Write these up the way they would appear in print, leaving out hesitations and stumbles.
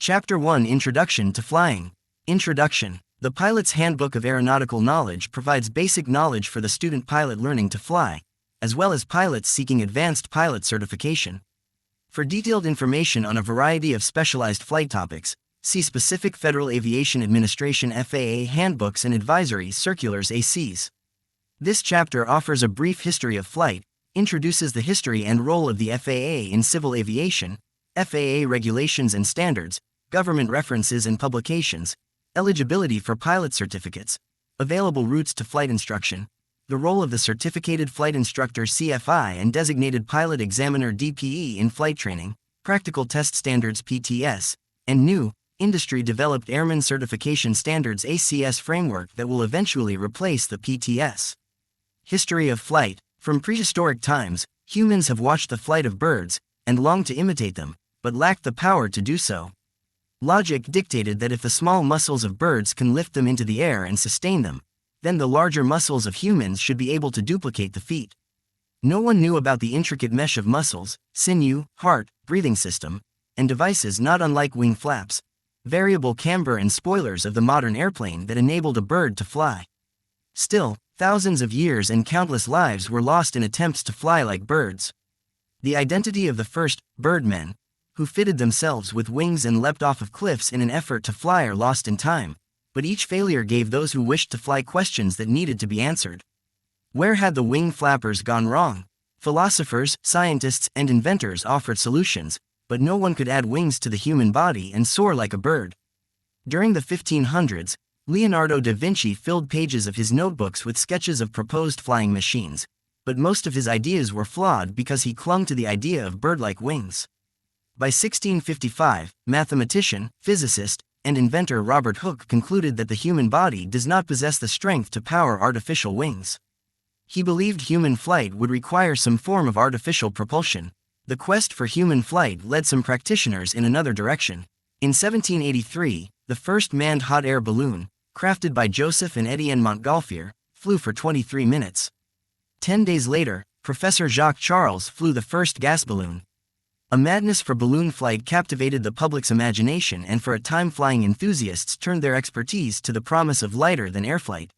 Chapter 1 Introduction to Flying. Introduction. The Pilot's Handbook of Aeronautical Knowledge provides basic knowledge for the student pilot learning to fly, as well as pilots seeking advanced pilot certification. For detailed information on a variety of specialized flight topics, see specific Federal Aviation Administration FAA handbooks and advisory circulars ACs. This chapter offers a brief history of flight, introduces the history and role of the FAA in civil aviation, FAA regulations and standards, government references and publications, eligibility for pilot certificates, available routes to flight instruction, the role of the Certificated Flight Instructor CFI and Designated Pilot Examiner DPE in flight training, practical test standards PTS, and new, industry-developed Airmen Certification Standards ACS framework that will eventually replace the PTS. History of flight. From prehistoric times, humans have watched the flight of birds, and longed to imitate them, but lacked the power to do so. Logic dictated that if the small muscles of birds can lift them into the air and sustain them, then the larger muscles of humans should be able to duplicate the feat. No one knew about the intricate mesh of muscles, sinew, heart, breathing system, and devices not unlike wing flaps, variable camber and spoilers of the modern airplane that enabled a bird to fly. Still, thousands of years and countless lives were lost in attempts to fly like birds. The identity of the first birdmen, who fitted themselves with wings and leapt off of cliffs in an effort to fly, are lost in time, but each failure gave those who wished to fly questions that needed to be answered. Where had the wing flappers gone wrong? Philosophers, scientists, and inventors offered solutions, but no one could add wings to the human body and soar like a bird. During the 1500s, Leonardo da Vinci filled pages of his notebooks with sketches of proposed flying machines, but most of his ideas were flawed because he clung to the idea of bird-like wings. By 1655, mathematician, physicist, and inventor Robert Hooke concluded that the human body does not possess the strength to power artificial wings. He believed human flight would require some form of artificial propulsion. The quest for human flight led some practitioners in another direction. In 1783, the first manned hot air balloon, crafted by Joseph and Etienne Montgolfier, flew for 23 minutes. 10 days later, Professor Jacques Charles flew the first gas balloon. A madness for balloon flight captivated the public's imagination, and for a time flying enthusiasts turned their expertise to the promise of lighter-than-air flight.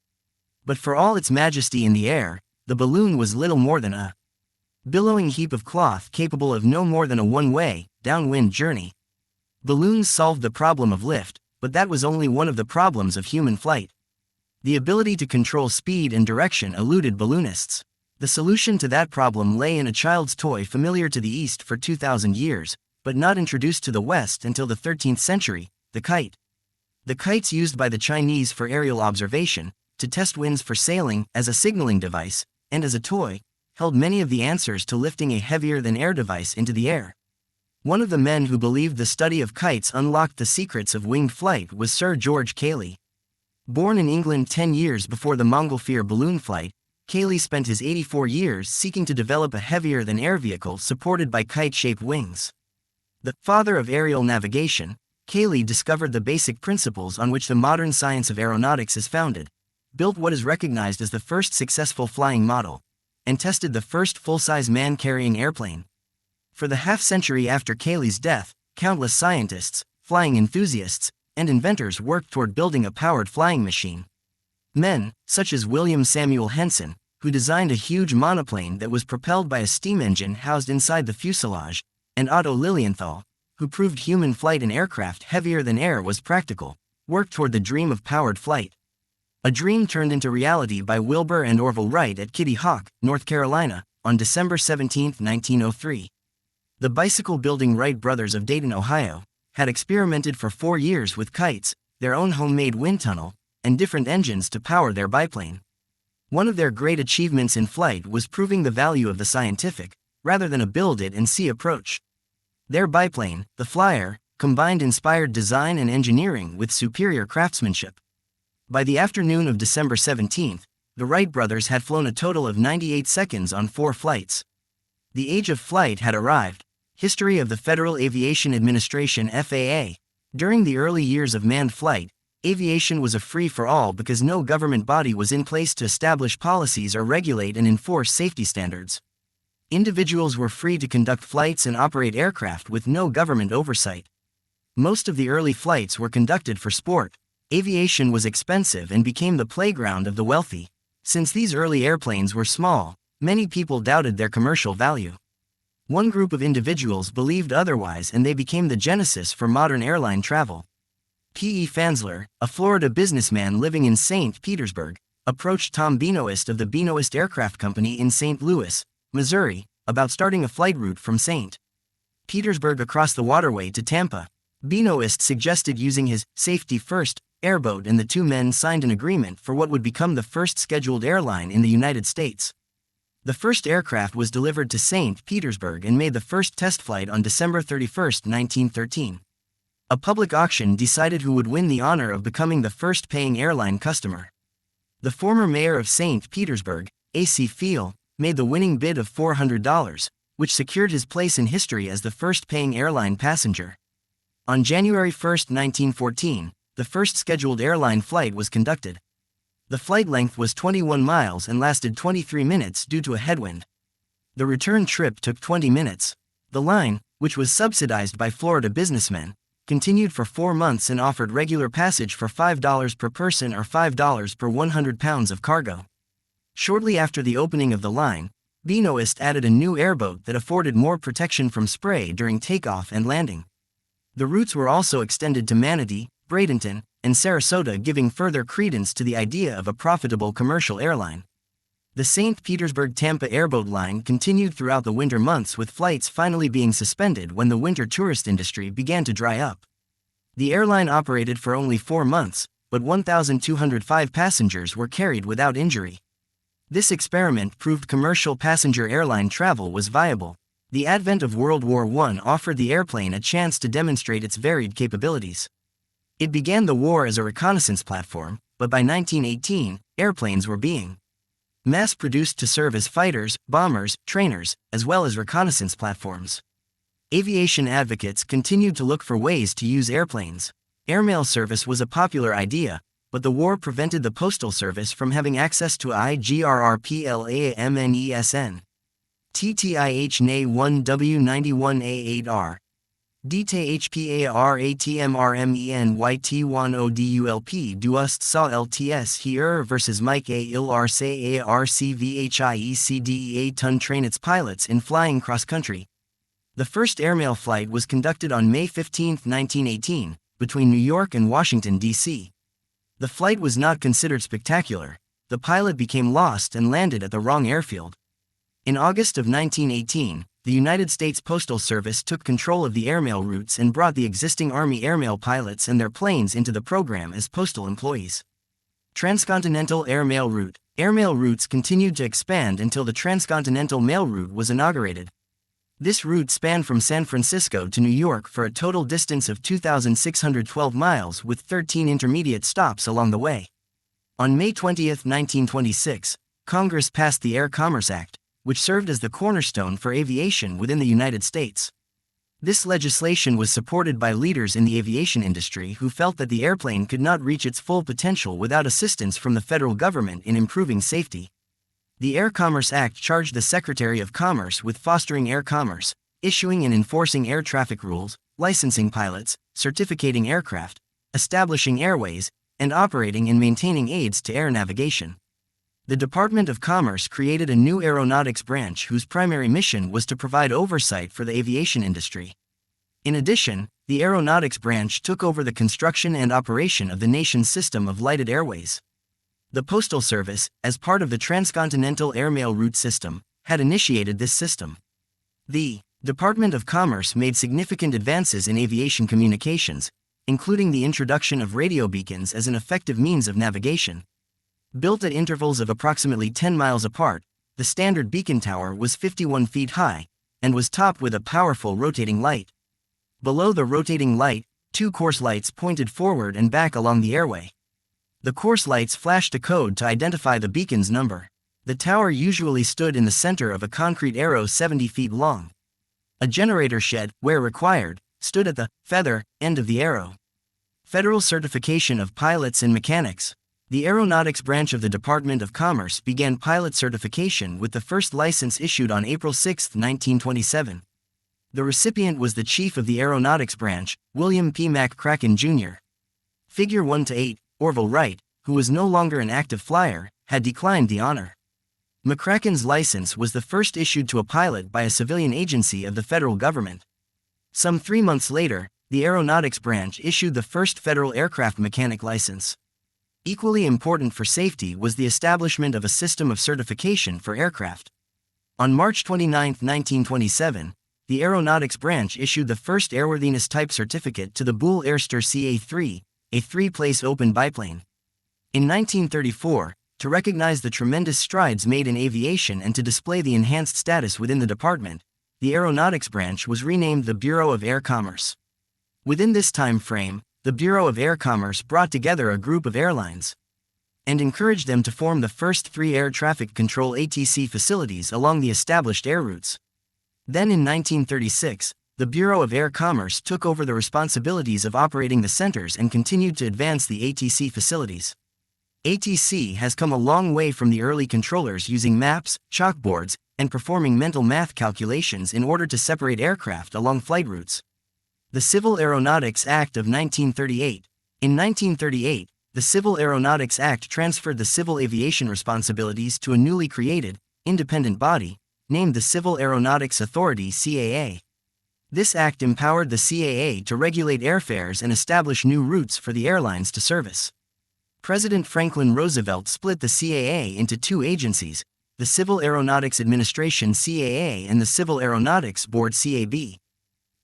But for all its majesty in the air, the balloon was little more than a billowing heap of cloth capable of no more than a one-way, downwind journey. Balloons solved the problem of lift, but that was only one of the problems of human flight. The ability to control speed and direction eluded balloonists. The solution to that problem lay in a child's toy familiar to the East for 2,000 years, but not introduced to the West until the 13th century, the kite. The kites used by the Chinese for aerial observation, to test winds for sailing, as a signaling device, and as a toy, held many of the answers to lifting a heavier-than-air device into the air. One of the men who believed the study of kites unlocked the secrets of winged flight was Sir George Cayley. Born in England 10 years before the Montgolfier balloon flight, Cayley spent his 84 years seeking to develop a heavier-than-air vehicle supported by kite-shaped wings. The father of aerial navigation, Cayley discovered the basic principles on which the modern science of aeronautics is founded, built what is recognized as the first successful flying model, and tested the first full-size man-carrying airplane. For the half-century after Cayley's death, countless scientists, flying enthusiasts, and inventors worked toward building a powered flying machine. Men, such as William Samuel Henson, who designed a huge monoplane that was propelled by a steam engine housed inside the fuselage, and Otto Lilienthal, who proved human flight in aircraft heavier than air was practical, worked toward the dream of powered flight. A dream turned into reality by Wilbur and Orville Wright at Kitty Hawk, North Carolina, on December 17, 1903. The bicycle-building Wright brothers of Dayton, Ohio, had experimented for 4 years with kites, their own homemade wind tunnel, and different engines to power their biplane. One of their great achievements in flight was proving the value of the scientific, rather than a build-it-and-see approach. Their biplane, the Flyer, combined inspired design and engineering with superior craftsmanship. By the afternoon of December 17, the Wright brothers had flown a total of 98 seconds on 4 flights. The age of flight had arrived. History of the Federal Aviation Administration (FAA). During the early years of manned flight, aviation was a free-for-all because no government body was in place to establish policies or regulate and enforce safety standards. Individuals were free to conduct flights and operate aircraft with no government oversight. Most of the early flights were conducted for sport. Aviation was expensive and became the playground of the wealthy. Since these early airplanes were small, many people doubted their commercial value. One group of individuals believed otherwise, and they became the genesis for modern airline travel. P. E. Fansler, a Florida businessman living in St. Petersburg, approached Tom Benoist of the Benoist Aircraft Company in St. Louis, Missouri, about starting a flight route from St. Petersburg across the waterway to Tampa. Benoist suggested using his Safety First airboat, and the two men signed an agreement for what would become the first scheduled airline in the United States. The first aircraft was delivered to St. Petersburg and made the first test flight on December 31, 1913. A public auction decided who would win the honor of becoming the first paying airline customer. The former mayor of St. Petersburg, A.C. Fiel, made the winning bid of $400, which secured his place in history as the first paying airline passenger. On January 1, 1914, the first scheduled airline flight was conducted. The flight length was 21 miles and lasted 23 minutes due to a headwind. The return trip took 20 minutes. The line, which was subsidized by Florida businessmen, continued for 4 months and offered regular passage for $5 per person or $5 per 100 pounds of cargo. Shortly after the opening of the line, Benoist added a new airboat that afforded more protection from spray during takeoff and landing. The routes were also extended to Manatee, Bradenton, and Sarasota, giving further credence to the idea of a profitable commercial airline. The St. Petersburg-Tampa airboat line continued throughout the winter months, with flights finally being suspended when the winter tourist industry began to dry up. The airline operated for only 4 months, but 1,205 passengers were carried without injury. This experiment proved commercial passenger airline travel was viable. The advent of World War I offered the airplane a chance to demonstrate its varied capabilities. It began the war as a reconnaissance platform, but by 1918, airplanes were being mass-produced to serve as fighters, bombers, trainers, as well as reconnaissance platforms. Aviation advocates continued to look for ways to use airplanes. Airmail service was a popular idea, but the war prevented the Postal Service from having access to IGRRPLAMNESN. TTIH-NA1W91A8R. DTHPARATMRMENYT10DULP DUST SAW LTS here versus Mike A. ILRSA ARCVHIECDEA ton train its pilots in flying cross-country. The first airmail flight was conducted on May 15, 1918, between New York and Washington, D.C. The flight was not considered spectacular. The pilot became lost and landed at the wrong airfield. In August of 1918, the United States Postal Service took control of the airmail routes and brought the existing Army airmail pilots and their planes into the program as postal employees. Transcontinental Airmail Route. Airmail routes continued to expand until the Transcontinental Mail Route was inaugurated. This route spanned from San Francisco to New York for a total distance of 2,612 miles with 13 intermediate stops along the way. On May 20, 1926, Congress passed the Air Commerce Act, which served as the cornerstone for aviation within the United States. This legislation was supported by leaders in the aviation industry who felt that the airplane could not reach its full potential without assistance from the federal government in improving safety. The Air Commerce Act charged the Secretary of Commerce with fostering air commerce, issuing and enforcing air traffic rules, licensing pilots, certificating aircraft, establishing airways, and operating and maintaining aids to air navigation. The Department of Commerce created a new aeronautics branch whose primary mission was to provide oversight for the aviation industry. In addition, the aeronautics branch took over the construction and operation of the nation's system of lighted airways. The Postal Service, as part of the Transcontinental Airmail Route System, had initiated this system. The Department of Commerce made significant advances in aviation communications, including the introduction of radio beacons as an effective means of navigation. Built at intervals of approximately 10 miles apart, the standard beacon tower was 51 feet high, and was topped with a powerful rotating light. Below the rotating light, 2 course lights pointed forward and back along the airway. The course lights flashed a code to identify the beacon's number. The tower usually stood in the center of a concrete arrow 70 feet long. A generator shed, where required, stood at the feather end of the arrow. Federal certification of pilots and mechanics. The Aeronautics branch of the Department of Commerce began pilot certification with the first license issued on April 6, 1927. The recipient was the chief of the Aeronautics branch, William P. McCracken Jr. Figure 1-8, Orville Wright, who was no longer an active flyer, had declined the honor. McCracken's license was the first issued to a pilot by a civilian agency of the federal government. Some 3 months later, the Aeronautics branch issued the first federal aircraft mechanic license. Equally important for safety was the establishment of a system of certification for aircraft. On March 29, 1927, the Aeronautics branch issued the first airworthiness type certificate to the Bull Airster CA-3, a 3-place open biplane. In 1934, to recognize the tremendous strides made in aviation and to display the enhanced status within the department, the Aeronautics branch was renamed the Bureau of Air Commerce. Within this time frame, the Bureau of Air Commerce brought together a group of airlines and encouraged them to form the first 3 air traffic control ATC facilities along the established air routes. Then in 1936, the Bureau of Air Commerce took over the responsibilities of operating the centers and continued to advance the ATC facilities. ATC has come a long way from the early controllers using maps, chalkboards, and performing mental math calculations in order to separate aircraft along flight routes. The Civil Aeronautics Act of 1938. In 1938, the Civil Aeronautics Act transferred the civil aviation responsibilities to a newly created, independent body, named the Civil Aeronautics Authority (CAA). This act empowered the CAA to regulate airfares and establish new routes for the airlines to service. President Franklin Roosevelt split the CAA into 2 agencies, the Civil Aeronautics Administration (CAA) and the Civil Aeronautics Board (CAB).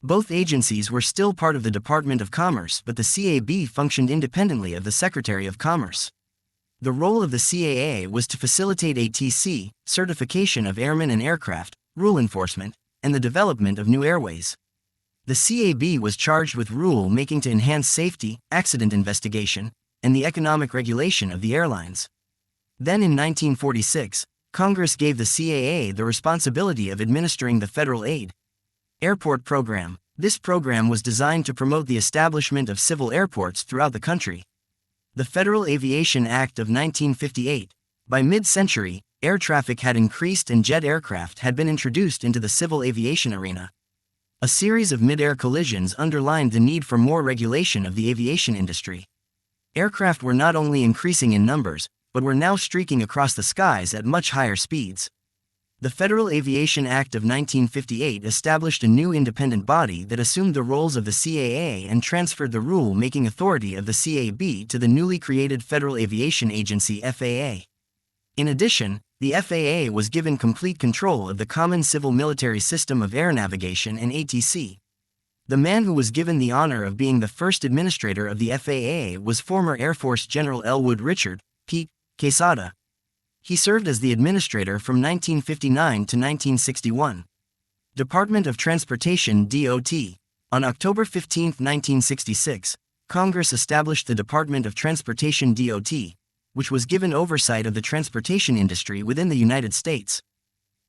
Both agencies were still part of the Department of Commerce, but the CAB functioned independently of the Secretary of Commerce. The role of the CAA was to facilitate ATC, certification of airmen and aircraft, rule enforcement, and the development of new airways. The CAB was charged with rule making to enhance safety, accident investigation, and the economic regulation of the airlines. Then in 1946, Congress gave the CAA the responsibility of administering the Federal Airport Program. This program was designed to promote the establishment of civil airports throughout the country. The Federal Aviation Act of 1958. By mid-century, air traffic had increased and jet aircraft had been introduced into the civil aviation arena. A series of mid-air collisions underlined the need for more regulation of the aviation industry. Aircraft were not only increasing in numbers, but were now streaking across the skies at much higher speeds. The Federal Aviation Act of 1958 established a new independent body that assumed the roles of the CAA and transferred the rule-making authority of the CAB to the newly created Federal Aviation Agency (FAA). In addition, the FAA was given complete control of the Common Civil Military System of Air Navigation and ATC. The man who was given the honor of being the first administrator of the FAA was former Air Force General Elwood Richard P. Quesada. He served as the administrator from 1959 to 1961. Department of Transportation (DOT). On October 15, 1966, Congress established the Department of Transportation (DOT), which was given oversight of the transportation industry within the United States.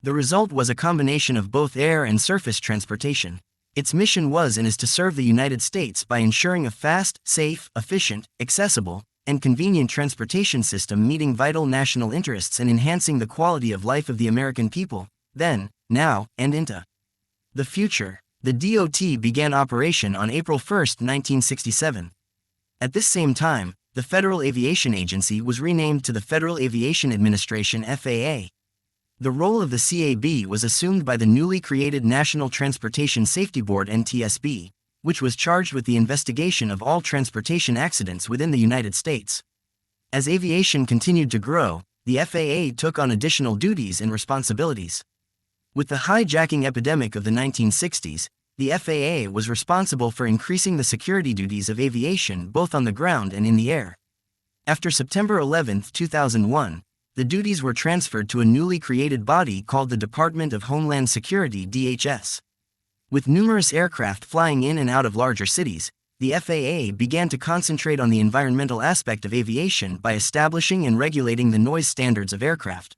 The result was a combination of both air and surface transportation. Its mission was and is to serve the United States by ensuring a fast, safe, efficient, accessible, and convenient transportation system meeting vital national interests and enhancing the quality of life of the American people, then, now, and into the future. The DOT began operation on April 1, 1967. At this same time, the Federal Aviation Agency was renamed to the Federal Aviation Administration (FAA). The role of the CAB was assumed by the newly created National Transportation Safety Board (NTSB), which was charged with the investigation of all transportation accidents within the United States. As aviation continued to grow, the FAA took on additional duties and responsibilities. With the hijacking epidemic of the 1960s, the FAA was responsible for increasing the security duties of aviation both on the ground and in the air. After September 11, 2001, the duties were transferred to a newly created body called the Department of Homeland Security (DHS). With numerous aircraft flying in and out of larger cities, the FAA began to concentrate on the environmental aspect of aviation by establishing and regulating the noise standards of aircraft.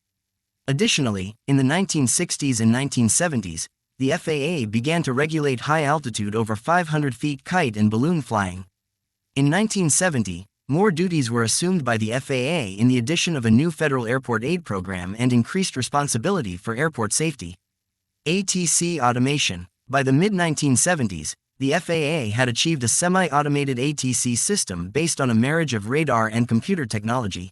Additionally, in the 1960s and 1970s, the FAA began to regulate high-altitude over 500 feet kite and balloon flying. In 1970, more duties were assumed by the FAA in the addition of a new federal airport aid program and increased responsibility for airport safety. ATC Automation. By the mid-1970s, the FAA had achieved a semi-automated ATC system based on a marriage of radar and computer technology.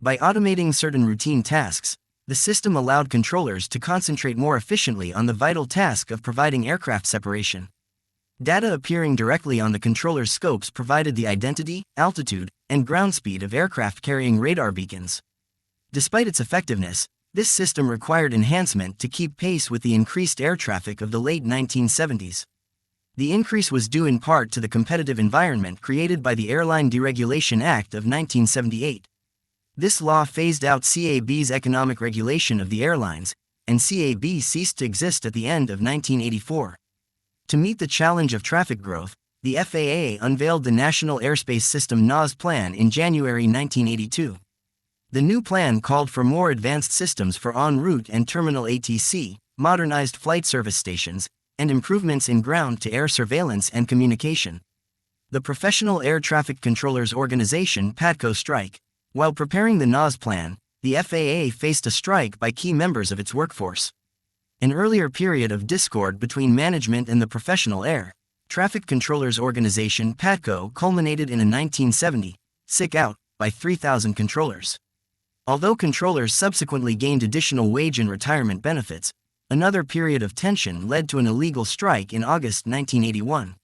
By automating certain routine tasks, the system allowed controllers to concentrate more efficiently on the vital task of providing aircraft separation. Data appearing directly on the controller's scopes provided the identity, altitude, and ground speed of aircraft carrying radar beacons. Despite its effectiveness, this system required enhancement to keep pace with the increased air traffic of the late 1970s. The increase was due in part to the competitive environment created by the Airline Deregulation Act of 1978. This law phased out CAB's economic regulation of the airlines, and CAB ceased to exist at the end of 1984. To meet the challenge of traffic growth, the FAA unveiled the National Airspace System NAS plan in January 1982. The new plan called for more advanced systems for en route and terminal ATC, modernized flight service stations, and improvements in ground-to-air surveillance and communication. The Professional Air Traffic Controllers Organization PATCO strike. While preparing the NAS plan, the FAA faced a strike by key members of its workforce. An earlier period of discord between management and the Professional Air Traffic Controllers Organization PATCO culminated in a 1970 sick out by 3,000 controllers. Although controllers subsequently gained additional wage and retirement benefits, another period of tension led to an illegal strike in August 1981.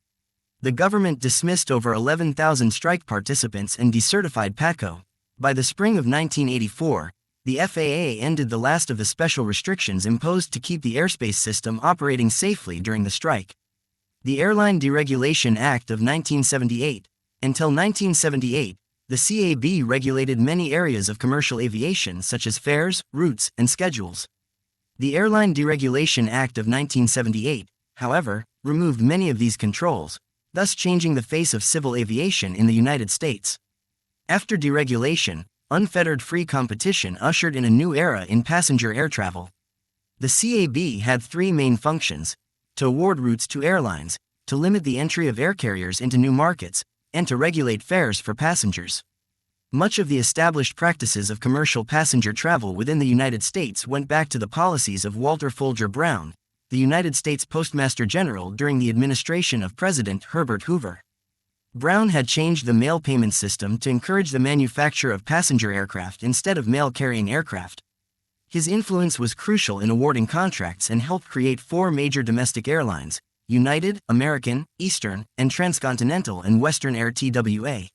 The government dismissed over 11,000 strike participants and decertified PATCO. By the spring of 1984, the FAA ended the last of the special restrictions imposed to keep the airspace system operating safely during the strike. The Airline Deregulation Act of 1978. Until 1978, the CAB regulated many areas of commercial aviation such as fares, routes, and schedules. The Airline Deregulation Act of 1978, however, removed many of these controls, thus changing the face of civil aviation in the United States. After deregulation, unfettered free competition ushered in a new era in passenger air travel. The CAB had three main functions: to award routes to airlines, to limit the entry of air carriers into new markets, and to regulate fares for passengers. Much of the established practices of commercial passenger travel within the United States went back to the policies of Walter Folger Brown, the United States Postmaster General during the administration of President Herbert Hoover. Brown had changed the mail payment system to encourage the manufacture of passenger aircraft instead of mail-carrying aircraft. His influence was crucial in awarding contracts and helped create four major domestic airlines: United, American, Eastern, and Transcontinental and Western Air TWA.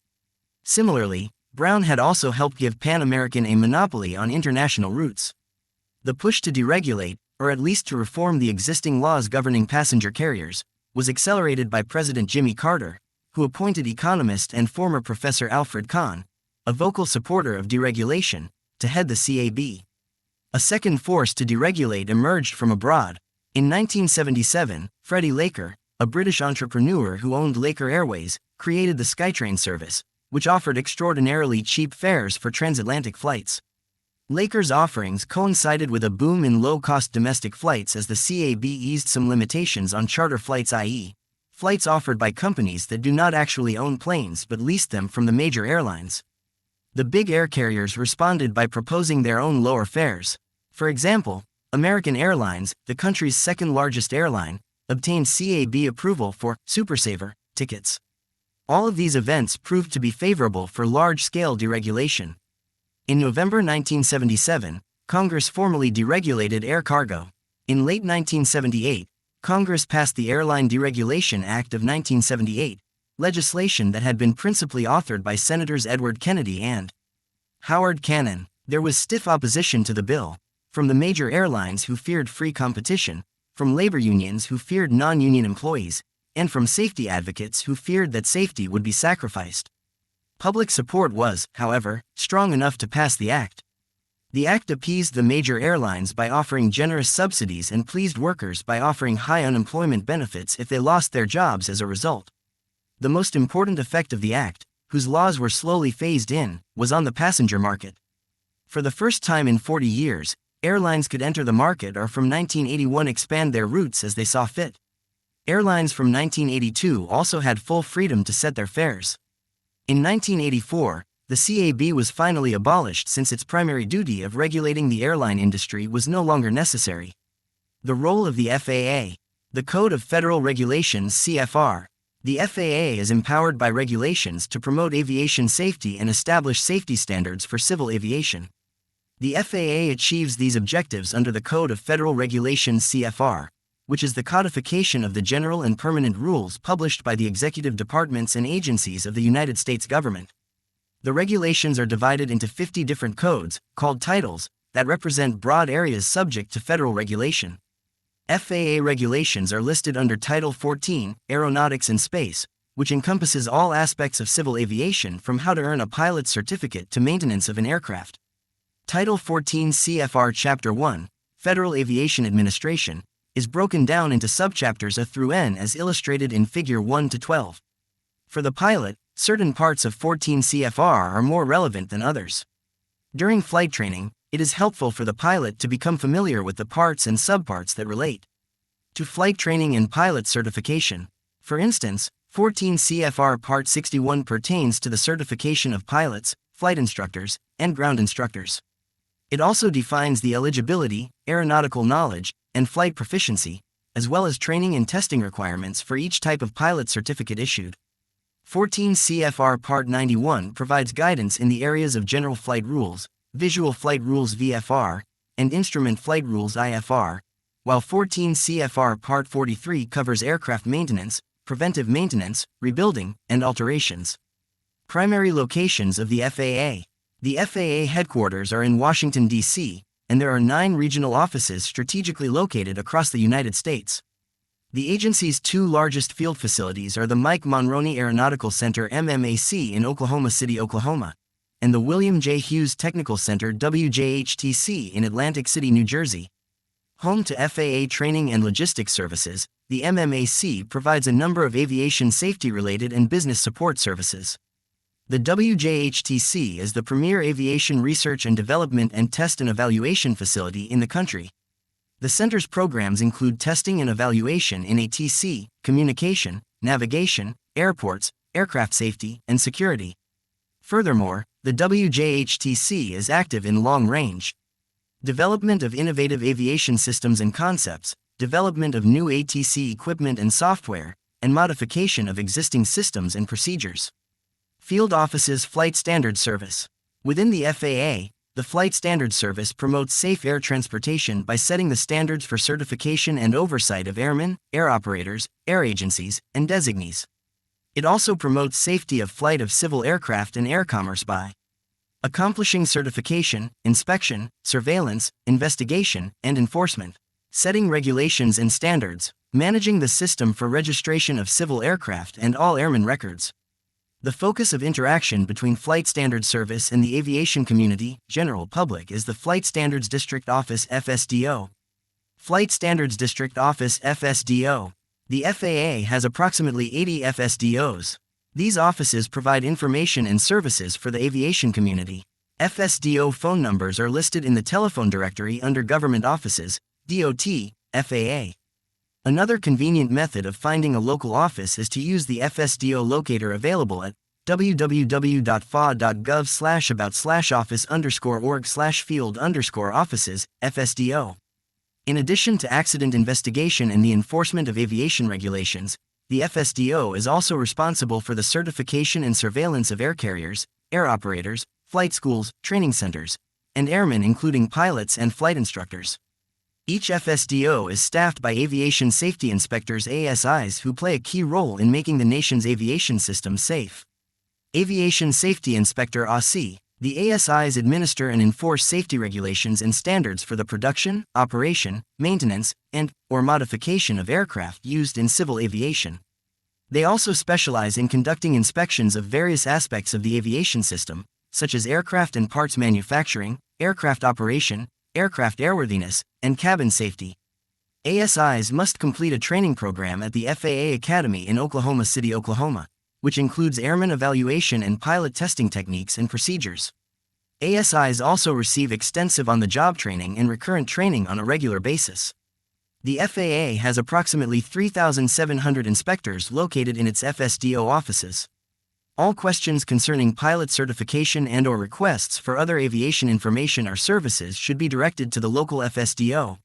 Similarly, Brown had also helped give Pan American a monopoly on international routes. The push to deregulate, or at least to reform the existing laws governing passenger carriers, was accelerated by President Jimmy Carter, who appointed economist and former Professor Alfred Kahn, a vocal supporter of deregulation, to head the CAB. A second force to deregulate emerged from abroad. In 1977, Freddie Laker, a British entrepreneur who owned Laker Airways, created the SkyTrain service, which offered extraordinarily cheap fares for transatlantic flights. Laker's offerings coincided with a boom in low-cost domestic flights as the CAB eased some limitations on charter flights, i.e., flights offered by companies that do not actually own planes but lease them from the major airlines. The big air carriers responded by proposing their own lower fares. For example, American Airlines, the country's second-largest airline, obtained CAB approval for Super Saver tickets. All of these events proved to be favorable for large-scale deregulation. In November 1977, Congress formally deregulated air cargo. In late 1978, Congress passed the Airline Deregulation Act of 1978, legislation that had been principally authored by Senators Edward Kennedy and Howard Cannon. There was stiff opposition to the bill, from the major airlines who feared free competition, from labor unions who feared non-union employees, and from safety advocates who feared that safety would be sacrificed. Public support was, however, strong enough to pass the act. The act appeased the major airlines by offering generous subsidies and pleased workers by offering high unemployment benefits if they lost their jobs as a result. The most important effect of the act, whose laws were slowly phased in, was on the passenger market. For the first time in 40 years, airlines could enter the market or from 1981 expand their routes as they saw fit. Airlines from 1982 also had full freedom to set their fares. In 1984, the CAB was finally abolished since its primary duty of regulating the airline industry was no longer necessary. The role of the FAA. The Code of Federal Regulations (CFR). The FAA is empowered by regulations to promote aviation safety and establish safety standards for civil aviation. The FAA achieves these objectives under the Code of Federal Regulations (CFR), which is the codification of the general and permanent rules published by the executive departments and agencies of the United States government. The regulations are divided into 50 different codes, called titles, that represent broad areas subject to federal regulation. FAA regulations are listed under Title 14, Aeronautics and Space, which encompasses all aspects of civil aviation from how to earn a pilot's certificate to maintenance of an aircraft. Title 14 CFR Chapter 1, Federal Aviation Administration, is broken down into subchapters A through N as illustrated in Figure 1 to 12. For the pilot, certain parts of 14 CFR are more relevant than others. During flight training, it is helpful for the pilot to become familiar with the parts and subparts that relate to flight training and pilot certification. For instance, 14 CFR Part 61 pertains to the certification of pilots, flight instructors, and ground instructors. It also defines the eligibility, aeronautical knowledge, and flight proficiency, as well as training and testing requirements for each type of pilot certificate issued. 14 CFR Part 91 provides guidance in the areas of General Flight Rules, Visual Flight Rules (VFR), and Instrument Flight Rules (IFR), while 14 CFR Part 43 covers aircraft maintenance, preventive maintenance, rebuilding, and alterations. Primary locations of the FAA. The FAA headquarters are in Washington, D.C., and there are 9 regional offices strategically located across the United States. The agency's 2 largest field facilities are the Mike Monroney Aeronautical Center (MMAC) in Oklahoma City, Oklahoma, and the William J. Hughes Technical Center (WJHTC) in Atlantic City, New Jersey. Home to FAA Training and Logistics Services, the MMAC provides a number of aviation safety-related and business support services. The WJHTC is the premier aviation research and development and test and evaluation facility in the country. The center's programs include testing and evaluation in ATC, communication, navigation, airports, aircraft safety, and security. Furthermore, the WJHTC is active in long-range development of innovative aviation systems and concepts, development of new ATC equipment and software, and modification of existing systems and procedures. Field Offices Flight Standards Service. Within the FAA, the Flight Standards Service promotes safe air transportation by setting the standards for certification and oversight of airmen, air operators, air agencies, and designees. It also promotes safety of flight of civil aircraft and air commerce by accomplishing certification, inspection, surveillance, investigation, and enforcement, setting regulations and standards, managing the system for registration of civil aircraft and all airman records. The focus of interaction between Flight Standards Service and the aviation community, general public, is the Flight Standards District Office (FSDO). Flight Standards District Office (FSDO). The FAA has approximately 80 FSDOs. These offices provide information and services for the aviation community. FSDO phone numbers are listed in the telephone directory under Government Offices, DOT, FAA. Another convenient method of finding a local office is to use the FSDO locator available at www.faa.gov/about/office_org/field_offices, FSDO. In addition to accident investigation and the enforcement of aviation regulations, the FSDO is also responsible for the certification and surveillance of air carriers, air operators, flight schools, training centers, and airmen including pilots and flight instructors. Each FSDO is staffed by aviation safety inspectors (ASIs) who play a key role in making the nation's aviation system safe. Aviation Safety Inspector (AC). The ASIs administer and enforce safety regulations and standards for the production, operation, maintenance, and/or modification of aircraft used in civil aviation. They also specialize in conducting inspections of various aspects of the aviation system, such as aircraft and parts manufacturing, aircraft operation, aircraft airworthiness, and cabin safety. ASIs must complete a training program at the FAA Academy in Oklahoma City, Oklahoma, which includes airman evaluation and pilot testing techniques and procedures. ASIs also receive extensive on-the-job training and recurrent training on a regular basis. The FAA has approximately 3,700 inspectors located in its FSDO offices. All questions concerning pilot certification and/or requests for other aviation information or services should be directed to the local FSDO.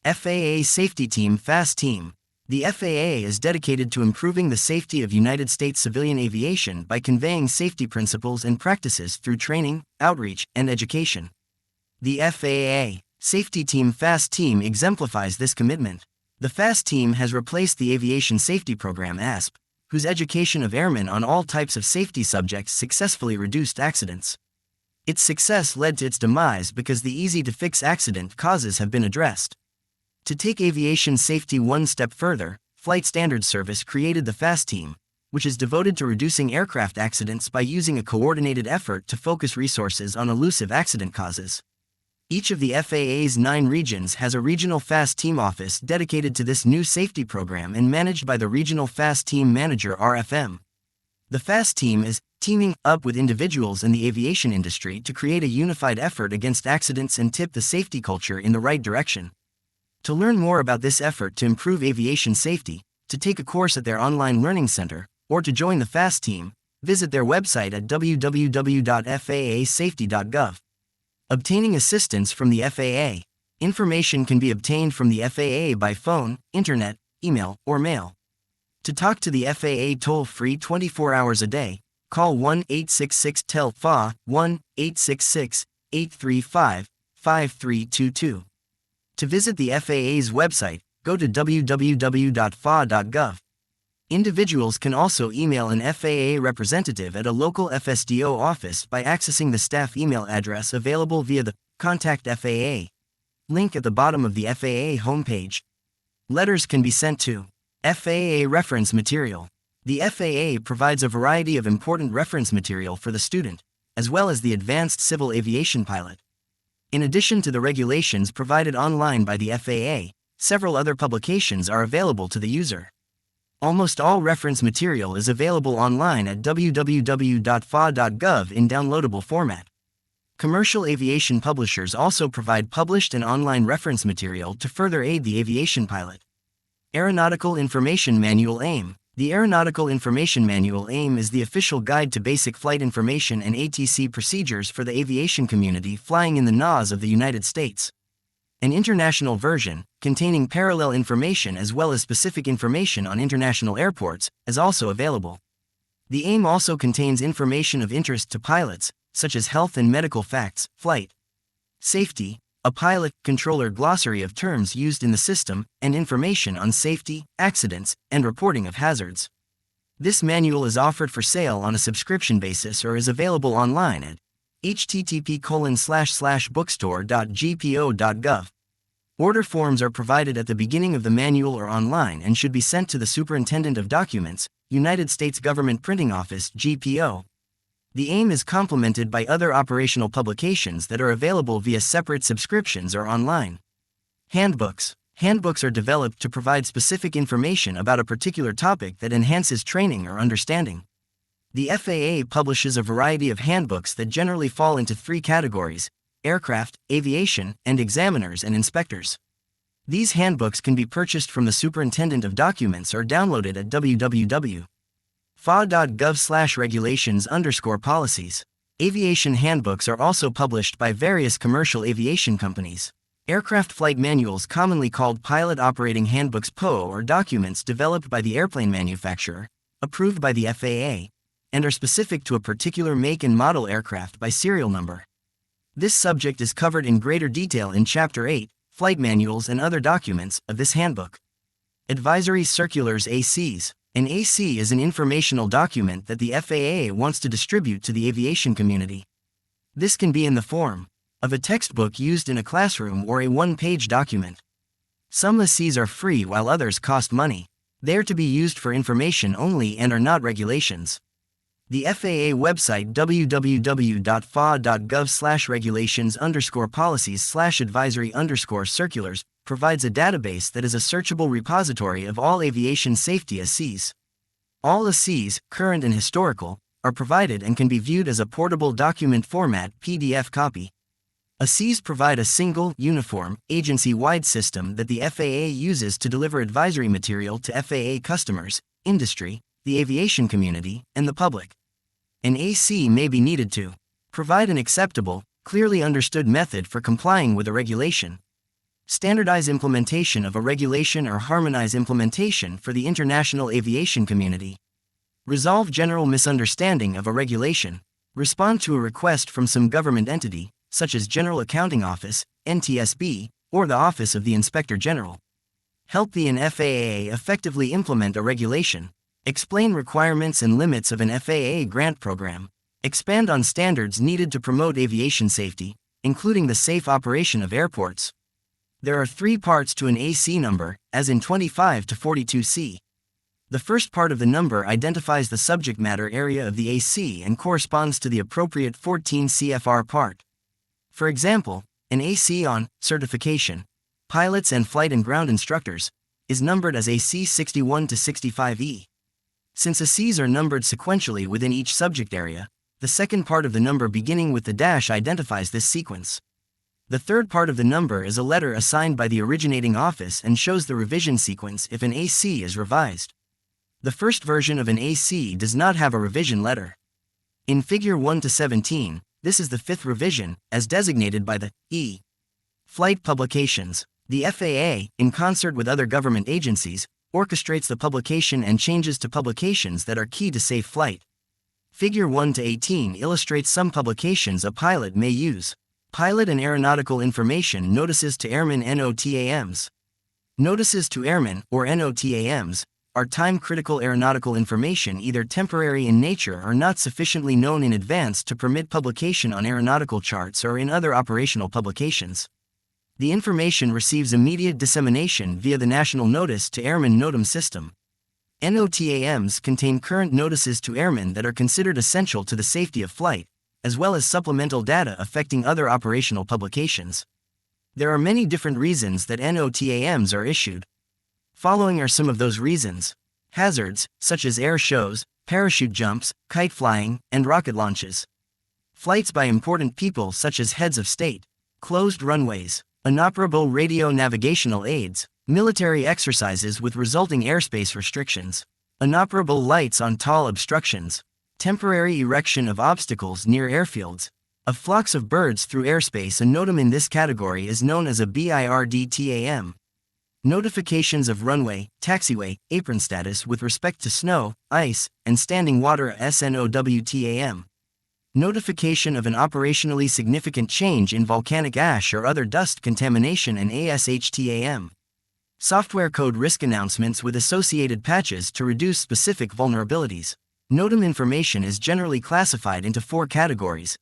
FAA Safety Team (FAASTeam). The FAA is dedicated to improving the safety of United States civilian aviation by conveying safety principles and practices through training, outreach, and education. The FAA Safety Team FAASTeam exemplifies this commitment. The FAASTeam has replaced the Aviation Safety Program ASP, whose education of airmen on all types of safety subjects successfully reduced accidents. Its success led to its demise because the easy-to-fix accident causes have been addressed. To take aviation safety one step further, Flight Standards Service created the FAASTeam, which is devoted to reducing aircraft accidents by using a coordinated effort to focus resources on elusive accident causes. Each of the FAA's 9 regions has a regional FAASTeam office dedicated to this new safety program and managed by the Regional FAASTeam Manager RFM. The FAASTeam is teaming up with individuals in the aviation industry to create a unified effort against accidents and tip the safety culture in the right direction. To learn more about this effort to improve aviation safety, to take a course at their online learning center, or to join the FAASTeam, visit their website at www.faasafety.gov. Obtaining assistance from the FAA. Information can be obtained from the FAA by phone, internet, email, or mail. To talk to the FAA toll-free 24 hours a day, call 1-866-TEL-FAA, 1-866-835-5322. To visit the FAA's website, go to www.faa.gov. Individuals can also email an FAA representative at a local FSDO office by accessing the staff email address available via the Contact FAA link at the bottom of the FAA homepage. Letters can be sent to FAA Reference Material. The FAA provides a variety of important reference material for the student, as well as the advanced civil aviation pilot. In addition to the regulations provided online by the FAA, several other publications are available to the user. Almost all reference material is available online at www.faa.gov in downloadable format. Commercial aviation publishers also provide published and online reference material to further aid the aviation pilot. Aeronautical Information Manual AIM. The Aeronautical Information Manual AIM is the official guide to basic flight information and ATC procedures for the aviation community flying in the NOS of the United States. An international version, containing parallel information as well as specific information on international airports, is also available. The AIM also contains information of interest to pilots, such as health and medical facts, flight safety, a pilot-controller glossary of terms used in the system, and information on safety, accidents, and reporting of hazards. This manual is offered for sale on a subscription basis or is available online at http://bookstore.gpo.gov. Order forms are provided at the beginning of the manual or online and should be sent to the Superintendent of Documents, United States Government Printing Office (GPO). The AIM is complemented by other operational publications that are available via separate subscriptions or online. Handbooks. Handbooks are developed to provide specific information about a particular topic that enhances training or understanding. The FAA publishes a variety of handbooks that generally fall into 3 categories: aircraft, aviation, and examiners and inspectors. These handbooks can be purchased from the Superintendent of Documents or downloaded at www.faa.gov/regulations_policies. Aviation handbooks are also published by various commercial aviation companies. Aircraft flight manuals, commonly called pilot operating handbooks (PO), are documents developed by the airplane manufacturer, approved by the FAA, and are specific to a particular make and model aircraft by serial number. This subject is covered in greater detail in Chapter 8, Flight Manuals and Other Documents, of this handbook. Advisory Circulars ACs. An AC is an informational document that the FAA wants to distribute to the aviation community. This can be in the form of a textbook used in a classroom or a one-page document. Some ACs are free while others cost money. They are to be used for information only and are not regulations. The FAA website www.faa.gov/regulations_policies/advisory_circulars provides a database that is a searchable repository of all aviation safety ACs. All ACs, current and historical, are provided and can be viewed as a portable document format PDF copy. ACs provide a single, uniform, agency-wide system that the FAA uses to deliver advisory material to FAA customers, industry, the aviation community, and the public. An AC may be needed to provide an acceptable, clearly understood method for complying with a regulation. Standardize implementation of a regulation or harmonize implementation for the international aviation community. Resolve general misunderstanding of a regulation. Respond to a request from some government entity, such as General Accounting Office, NTSB, or the Office of the Inspector General. Help the FAA effectively implement a regulation. Explain requirements and limits of an FAA grant program. Expand on standards needed to promote aviation safety, including the safe operation of airports. There are 3 parts to an AC number, as in 25 to 42C. The first part of the number identifies the subject matter area of the AC and corresponds to the appropriate 14 CFR part. For example, an AC on certification, pilots and flight and ground instructors, is numbered as AC 61 to 65E. Since ACs are numbered sequentially within each subject area, the second part of the number beginning with the dash identifies this sequence. The third part of the number is a letter assigned by the originating office and shows the revision sequence if an AC is revised. The first version of an AC does not have a revision letter. In Figure 1 to 17, this is the 5th revision, as designated by the E. Flight publications. The FAA, in concert with other government agencies, orchestrates the publication and changes to publications that are key to safe flight. Figure 1 to 18 illustrates some publications a pilot may use. Pilot and Aeronautical Information Notices to Airmen NOTAMs. Notices to Airmen, or NOTAMs, are time-critical aeronautical information either temporary in nature or not sufficiently known in advance to permit publication on aeronautical charts or in other operational publications. The information receives immediate dissemination via the National Notice to Airmen NOTAM system. NOTAMs contain current notices to airmen that are considered essential to the safety of flight, as well as supplemental data affecting other operational publications. There are many different reasons that NOTAMs are issued. Following are some of those reasons. Hazards, such as air shows, parachute jumps, kite flying, and rocket launches. Flights by important people such as heads of state. Closed runways. Inoperable radio navigational aids. Military exercises with resulting airspace restrictions. Inoperable lights on tall obstructions. Temporary erection of obstacles near airfields. Of flocks of birds through airspace. A NOTAM in this category is known as a BIRDTAM. Notifications of runway, taxiway, apron status with respect to snow, ice, and standing water. SNOWTAM. Notification of an operationally significant change in volcanic ash or other dust contamination. And ASHTAM. Software code risk announcements with associated patches to reduce specific vulnerabilities. NOTAM information is generally classified into 4 categories.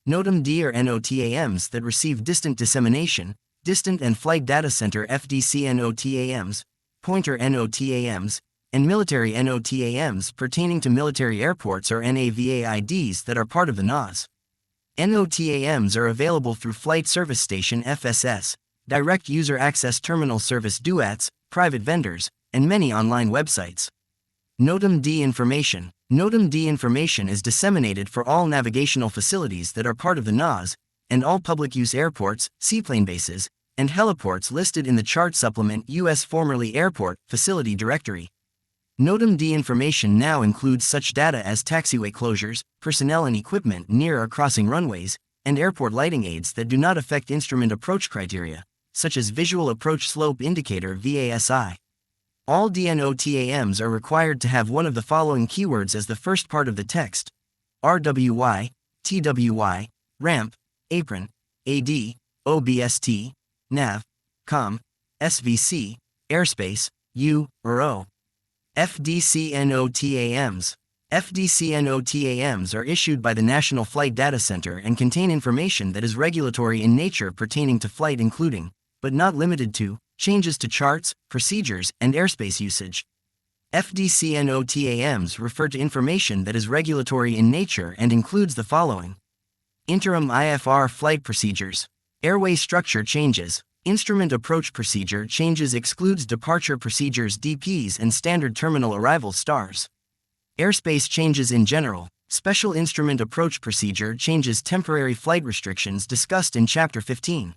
NOTAM D or NOTAMs that receive distant dissemination, distant and flight data center FDC NOTAMs, pointer NOTAMs, and military NOTAMs pertaining to military airports or NAVAIDs that are part of the NOS. NOTAMs are available through Flight Service Station FSS, Direct User Access Terminal Service DUATs, private vendors, and many online websites. NOTAM D Information. NOTAM D Information is disseminated for all navigational facilities that are part of the NOS, and all public-use airports, seaplane bases, and heliports listed in the Chart Supplement U.S. formerly Airport Facility Directory. NOTAM D Information now includes such data as taxiway closures, personnel and equipment near or crossing runways, and airport lighting aids that do not affect instrument approach criteria, such as Visual Approach Slope Indicator VASI. All DNOTAMs are required to have one of the following keywords as the first part of the text: RWY, TWY, ramp, apron, AD, OBST, nav, com, SVC, airspace, U, or O. FDC NOTAMs. FDC NOTAMs are issued by the National Flight Data Center and contain information that is regulatory in nature pertaining to flight, including, but not limited to, changes to charts, procedures, and airspace usage. FDC NOTAMs refer to information that is regulatory in nature and includes the following: interim IFR flight procedures, airway structure changes, instrument approach procedure changes excludes departure procedures DPs and standard terminal arrival stars. Airspace changes in general, special instrument approach procedure changes temporary flight restrictions discussed in Chapter 15.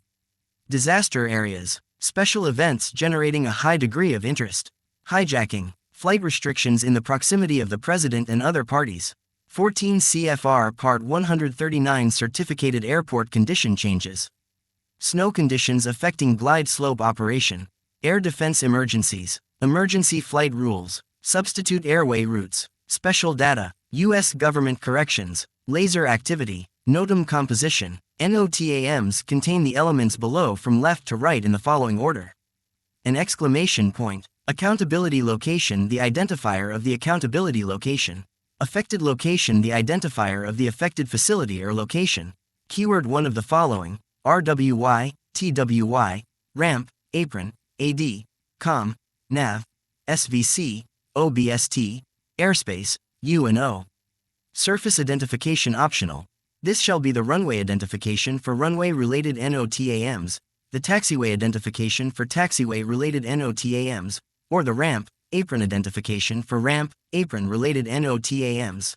Disaster areas, special events generating a high degree of interest. Hijacking, flight restrictions in the proximity of the President and other parties. 14 CFR Part 139 Certificated airport condition changes. Snow conditions affecting glide slope operation. Air defense emergencies. Emergency flight rules. Substitute airway routes. Special data. U.S. government corrections. Laser activity. NOTAM composition. NOTAMs contain the elements below from left to right in the following order. An exclamation point. Accountability location, the identifier of the accountability location. Affected location, the identifier of the affected facility or location. Keyword one of the following: RWY, TWY, ramp, apron, AD, com, nav, SVC, OBST, airspace, U&O. Surface identification optional. This shall be the runway identification for runway-related NOTAMs, the taxiway identification for taxiway-related NOTAMs, or the ramp, apron identification for ramp, apron-related NOTAMs.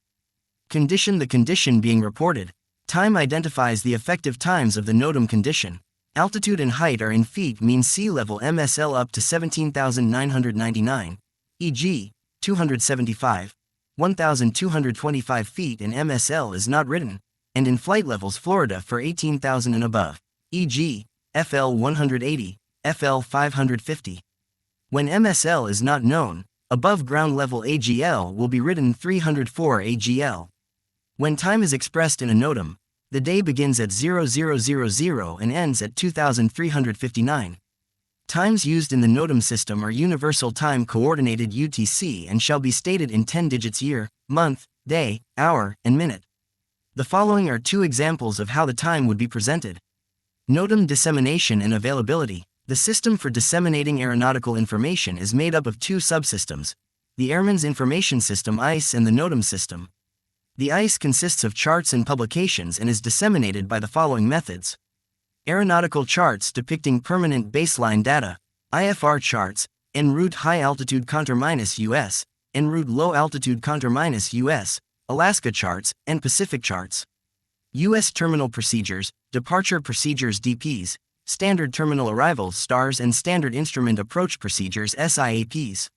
Condition: the condition being reported. Time identifies the effective times of the NOTAM condition. Altitude and height are in feet mean sea level MSL up to 17,999, e.g., 275, 1,225 feet, and MSL is not written, and in flight levels Florida for 18,000 and above, e.g., FL 180, FL 550. When MSL is not known, above ground level AGL will be written 304 AGL. When time is expressed in a NOTAM, the day begins at 0000 and ends at 2359. Times used in the NOTAM system are Universal Time Coordinated UTC and shall be stated in 10 digits: year, month, day, hour, and minute. The following are two examples of how the time would be presented. NOTAM dissemination and availability. The system for disseminating aeronautical information is made up of two subsystems: the Airmen's Information System (ICE) and the NOTAM system. The ICE consists of charts and publications and is disseminated by the following methods. Aeronautical charts depicting permanent baseline data, IFR charts, en route high altitude *US, en route low altitude *US, Alaska charts, and Pacific charts. U.S. terminal procedures, departure procedures DPs, standard terminal arrivals STARS, and standard instrument approach procedures SIAPs.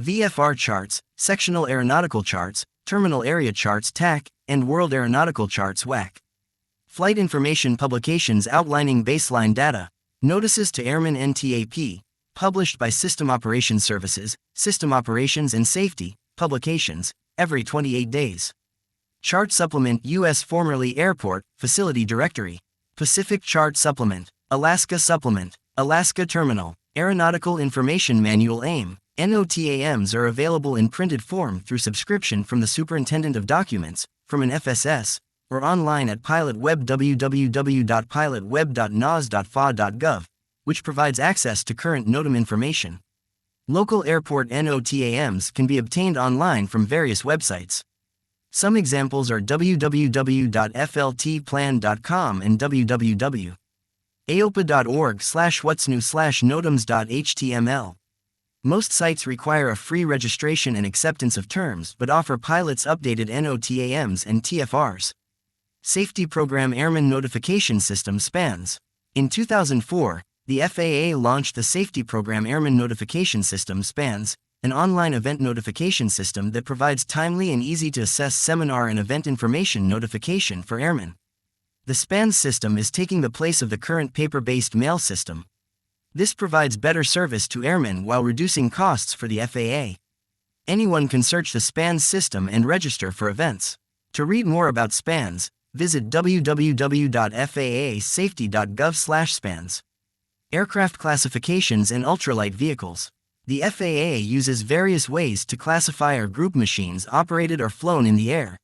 VFR charts, sectional aeronautical charts, terminal area charts TAC, and world aeronautical charts WAC. Flight information publications outlining baseline data, notices to Airmen NTAP, published by System Operations Services, System Operations and Safety, publications, every 28 days. Chart Supplement U.S. formerly Airport, Facility Directory. Pacific Chart Supplement, Alaska Supplement, Alaska Terminal, Aeronautical Information Manual AIM. NOTAMs are available in printed form through subscription from the Superintendent of Documents, from an FSS, or online at PilotWeb www.pilotweb.nos.fa.gov, which provides access to current NOTAM information. Local airport NOTAMs can be obtained online from various websites. Some examples are www.fltplan.com and www.aopa.org/whatsnew/notams.html. Most sites require a free registration and acceptance of terms but offer pilots updated NOTAMs and TFRs. Safety Program Airman Notification System SPANS. In 2004, the FAA launched the Safety Program Airman Notification System SPANS, an online event notification system that provides timely and easy-to-assess seminar and event information notification for airmen. The SPANS system is taking the place of the current paper-based mail system. This provides better service to airmen while reducing costs for the FAA. Anyone can search the SPANS system and register for events. To read more about SPANS, visit www.faasafety.gov/SPANS. Aircraft classifications and ultralight vehicles. The FAA uses various ways to classify or group machines operated or flown in the air.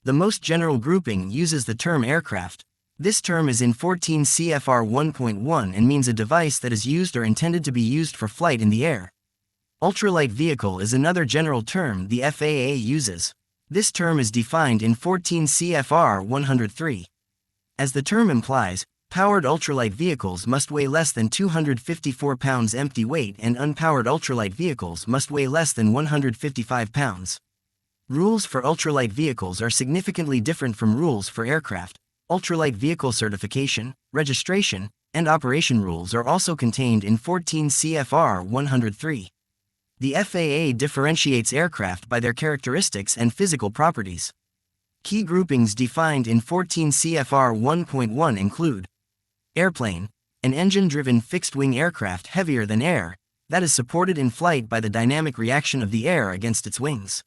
The most general grouping uses the term aircraft. This term is in 14 CFR 1.1 and means a device that is used or intended to be used for flight in the air. Ultralight vehicle is another general term the FAA uses. This term is defined in 14 CFR 103. As the term implies, powered ultralight vehicles must weigh less than 254 pounds empty weight and unpowered ultralight vehicles must weigh less than 155 pounds. Rules for ultralight vehicles are significantly different from rules for aircraft. Ultralight vehicle certification, registration, and operation rules are also contained in 14 CFR 103. The FAA differentiates aircraft by their characteristics and physical properties. Key groupings defined in 14 CFR 1.1 include Airplane, an engine-driven fixed-wing aircraft heavier than air, that is supported in flight by the dynamic reaction of the air against its wings.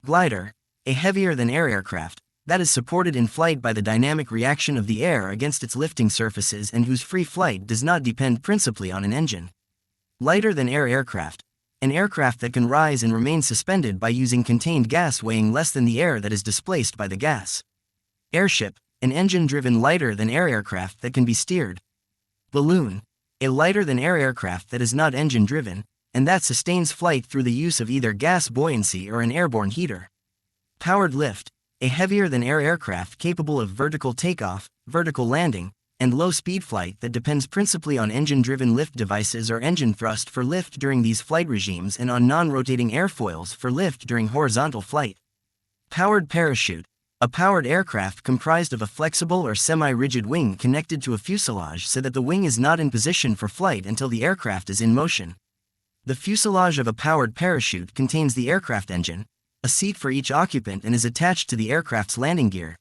Glider, a heavier-than-air aircraft, that is supported in flight by the dynamic reaction of the air against its lifting surfaces and whose free flight does not depend principally on an engine. Lighter-than-air aircraft, an aircraft that can rise and remain suspended by using contained gas weighing less than the air that is displaced by the gas. Airship, an engine-driven lighter-than-air aircraft that can be steered. Balloon, a lighter-than-air aircraft that is not engine-driven, and that sustains flight through the use of either gas buoyancy or an airborne heater. Powered lift, a heavier-than-air aircraft capable of vertical takeoff, vertical landing, and low-speed flight that depends principally on engine-driven lift devices or engine thrust for lift during these flight regimes and on non-rotating airfoils for lift during horizontal flight. Powered parachute, a powered aircraft comprised of a flexible or semi-rigid wing connected to a fuselage so that the wing is not in position for flight until the aircraft is in motion. The fuselage of a powered parachute contains the aircraft engine, a seat for each occupant, and is attached to the aircraft's landing gear.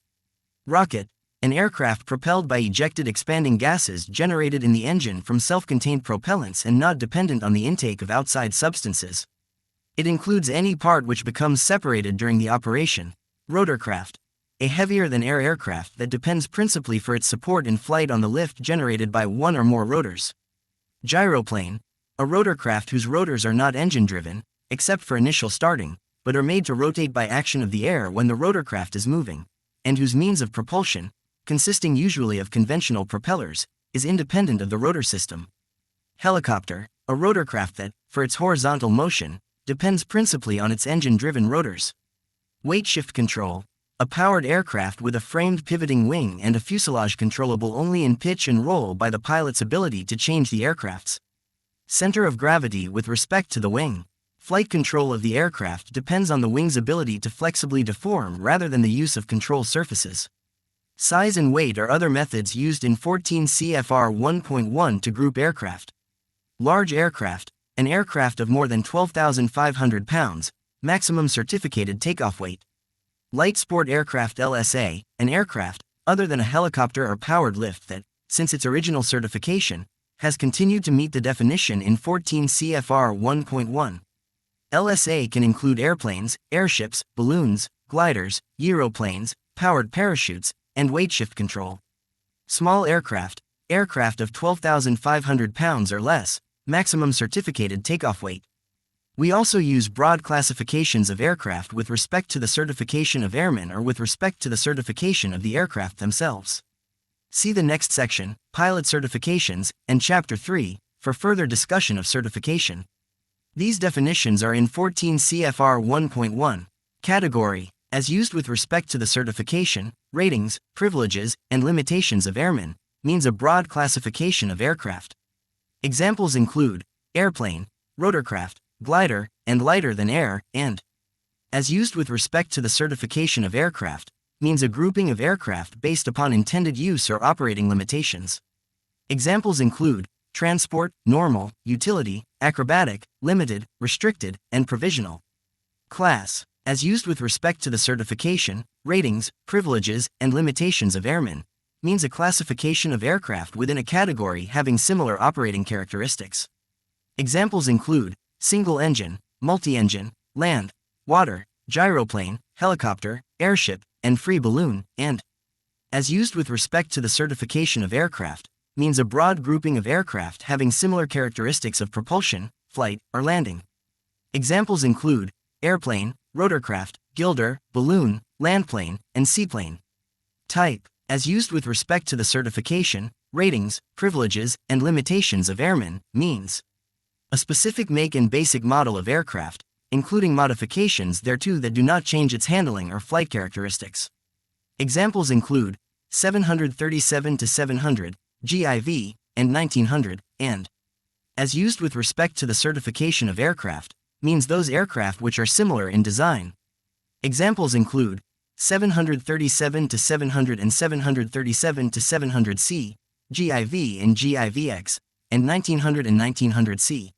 Rocket, an aircraft propelled by ejected expanding gases generated in the engine from self-contained propellants and not dependent on the intake of outside substances. It includes any part which becomes separated during the operation. Rotorcraft, a heavier-than-air aircraft that depends principally for its support in flight on the lift generated by one or more rotors. Gyroplane, a rotorcraft whose rotors are not engine-driven, except for initial starting, but are made to rotate by action of the air when the rotorcraft is moving, and whose means of propulsion, consisting usually of conventional propellers, is independent of the rotor system. Helicopter, a rotorcraft that, for its horizontal motion, depends principally on its engine-driven rotors. Weight shift control, a powered aircraft with a framed pivoting wing and a fuselage controllable only in pitch and roll by the pilot's ability to change the aircraft's center of gravity with respect to the wing. Flight control of the aircraft depends on the wing's ability to flexibly deform rather than the use of control surfaces. Size and weight are other methods used in 14 CFR 1.1 to group aircraft. Large aircraft, an aircraft of more than 12,500 pounds, maximum certificated takeoff weight. Light sport aircraft LSA, an aircraft, other than a helicopter or powered lift that, since its original certification, has continued to meet the definition in 14 CFR 1.1. LSA can include airplanes, airships, balloons, gliders, gyroplanes, powered parachutes, and weight shift control. Small aircraft, aircraft of 12,500 pounds or less, maximum certificated takeoff weight. We also use broad classifications of aircraft with respect to the certification of airmen or with respect to the certification of the aircraft themselves. See the next section, Pilot Certifications, and Chapter 3, for further discussion of certification. These definitions are in 14 CFR 1.1. Category, as used with respect to the certification, ratings, privileges, and limitations of airmen, means a broad classification of aircraft. Examples include airplane, rotorcraft, glider, and lighter-than-air, and as used with respect to the certification of aircraft, means a grouping of aircraft based upon intended use or operating limitations. Examples include transport, normal, utility, acrobatic, limited, restricted, and provisional. Class, as used with respect to the certification, ratings, privileges, and limitations of airmen, means a classification of aircraft within a category having similar operating characteristics. Examples include single engine, multi-engine, land, water, gyroplane, helicopter, airship, and free balloon, and as used with respect to the certification of aircraft, means a broad grouping of aircraft having similar characteristics of propulsion, flight, or landing. Examples include airplane, rotorcraft, gilder, balloon, landplane, and seaplane. Type, as used with respect to the certification, ratings, privileges, and limitations of airmen, means a specific make and basic model of aircraft, including modifications thereto that do not change its handling or flight characteristics. Examples include 737-700, GIV, and 1900, and as used with respect to the certification of aircraft, means those aircraft which are similar in design. Examples include 737-700 and 737-700C, GIV and GIVX, and 1900 and 1900C.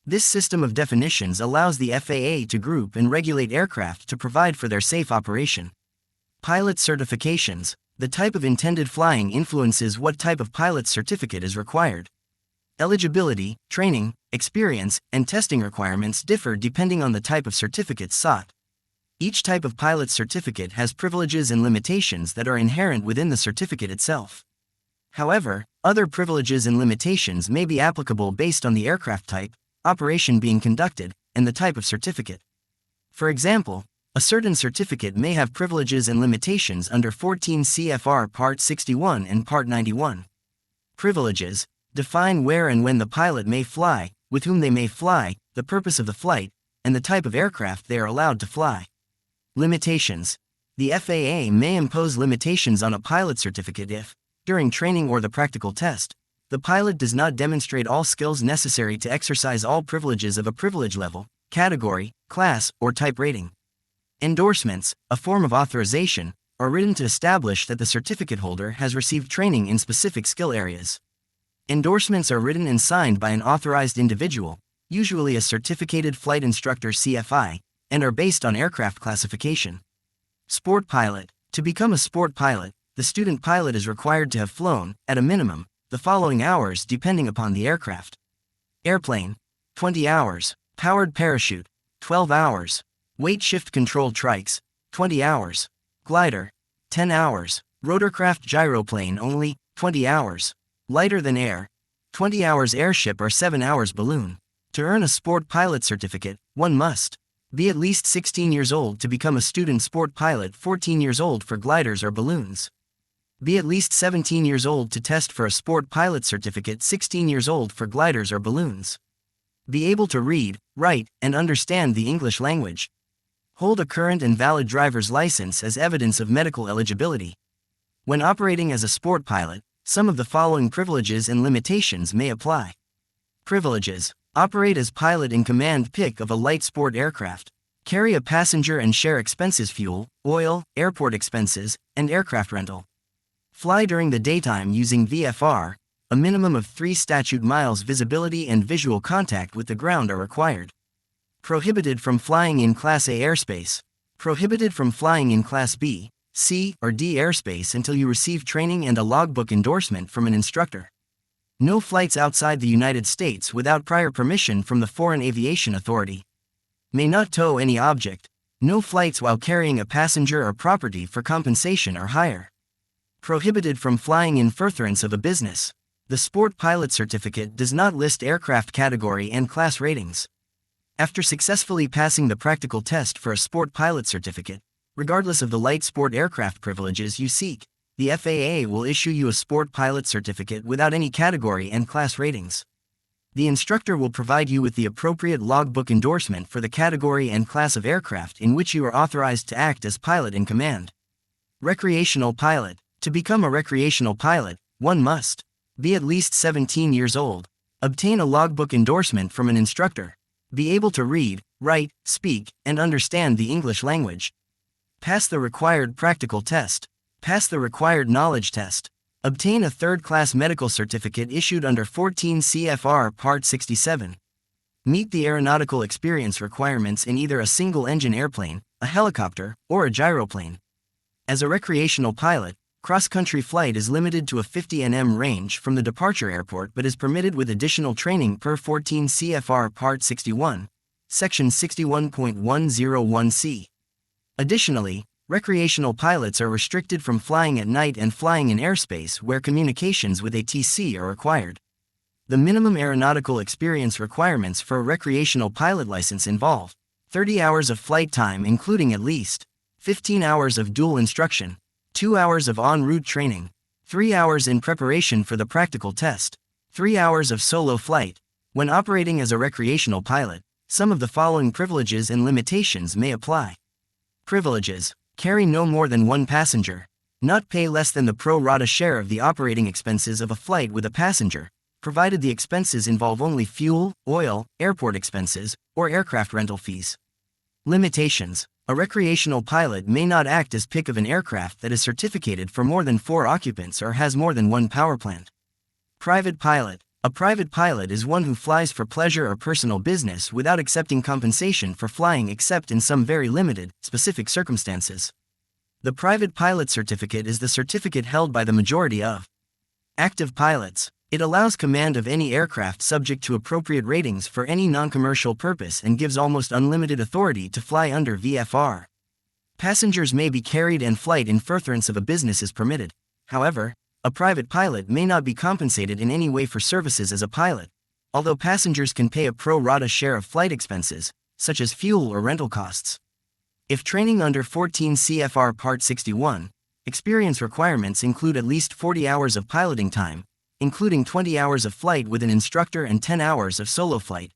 This system of definitions allows the FAA to group and regulate aircraft to provide for their safe operation. Pilot certifications, The type of intended flying influences what type of pilot's certificate is required. Eligibility, training, experience, and testing requirements differ depending on the type of certificate sought. Each type of pilot's certificate has privileges and limitations that are inherent within the certificate itself. However, other privileges and limitations may be applicable based on the aircraft type, operation being conducted, and the type of certificate. For example, a certain certificate may have privileges and limitations under 14 CFR Part 61 and Part 91. Privileges define where and when the pilot may fly, with whom they may fly, the purpose of the flight, and the type of aircraft they are allowed to fly. Limitations. The FAA may impose limitations on a pilot certificate if, during training or the practical test, the pilot does not demonstrate all skills necessary to exercise all privileges of a privilege level, category, class, or type rating. Endorsements, a form of authorization, are written to establish that the certificate holder has received training in specific skill areas. Endorsements are written and signed by an authorized individual, usually a certificated flight instructor CFI, and are based on aircraft classification. Sport pilot. To become a sport pilot, the student pilot is required to have flown, at a minimum, the following hours depending upon the aircraft. Airplane, 20 hours. Powered parachute, 12 hours. Weight shift control trikes, 20 hours. Glider, 10 hours. Rotorcraft gyroplane only, 20 hours. Lighter than air, 20 hours. Airship or 7 hours balloon. To earn a sport pilot certificate, one must be at least 16 years old to become a student sport pilot, 14 years old for gliders or balloons. Be at least 17 years old to test for a sport pilot certificate, 16 years old for gliders or balloons. Be able to read, write, and understand the English language. Hold a current and valid driver's license as evidence of medical eligibility. When operating as a sport pilot, some of the following privileges and limitations may apply. Privileges. Operate as pilot in command PIC of a light sport aircraft. Carry a passenger and share expenses, fuel, oil, airport expenses, and aircraft rental. Fly during the daytime using VFR. A minimum of 3 statute miles visibility and visual contact with the ground are required. Prohibited from flying in Class A airspace. Prohibited from flying in Class B, C, or D airspace until you receive training and a logbook endorsement from an instructor. No flights outside the United States without prior permission from the Foreign Aviation Authority. May not tow any object. No flights while carrying a passenger or property for compensation or hire. Prohibited from flying in furtherance of a business. The sport pilot certificate does not list aircraft category and class ratings. After successfully passing the practical test for a sport pilot certificate, regardless of the light sport aircraft privileges you seek, the FAA will issue you a sport pilot certificate without any category and class ratings. The instructor will provide you with the appropriate logbook endorsement for the category and class of aircraft in which you are authorized to act as pilot in command. Recreational pilot. To become a recreational pilot, one must be at least 17 years old, obtain a logbook endorsement from an instructor, be able to read, write, speak, and understand the English language, pass the required practical test, pass the required knowledge test, obtain a third-class medical certificate issued under 14 CFR Part 67. Meet the aeronautical experience requirements in either a single-engine airplane, a helicopter, or a gyroplane. As a recreational pilot, cross-country flight is limited to a 50 nm range from the departure airport but is permitted with additional training per 14 CFR Part 61, Section 61.101c. Additionally, recreational pilots are restricted from flying at night and flying in airspace where communications with ATC are required. The minimum aeronautical experience requirements for a recreational pilot license involve 30 hours of flight time including at least 15 hours of dual instruction, 2 hours of en route training, 3 hours in preparation for the practical test, 3 hours of solo flight. When operating as a recreational pilot, some of the following privileges and limitations may apply. Privileges. Carry no more than one passenger. Not pay less than the pro rata share of the operating expenses of a flight with a passenger, provided the expenses involve only fuel, oil, airport expenses, or aircraft rental fees. Limitations. A recreational pilot may not act as PIC of an aircraft that is certificated for more than 4 occupants or has more than one power plant. Private pilot. A private pilot is one who flies for pleasure or personal business without accepting compensation for flying except in some very limited, specific circumstances. The private pilot certificate is the certificate held by the majority of active pilots. It allows command of any aircraft subject to appropriate ratings for any non-commercial purpose and gives almost unlimited authority to fly under VFR. Passengers may be carried and flight in furtherance of a business is permitted. However, a private pilot may not be compensated in any way for services as a pilot, although passengers can pay a pro rata share of flight expenses, such as fuel or rental costs. If training under 14 CFR Part 61, experience requirements include at least 40 hours of piloting time, including 20 hours of flight with an instructor and 10 hours of solo flight.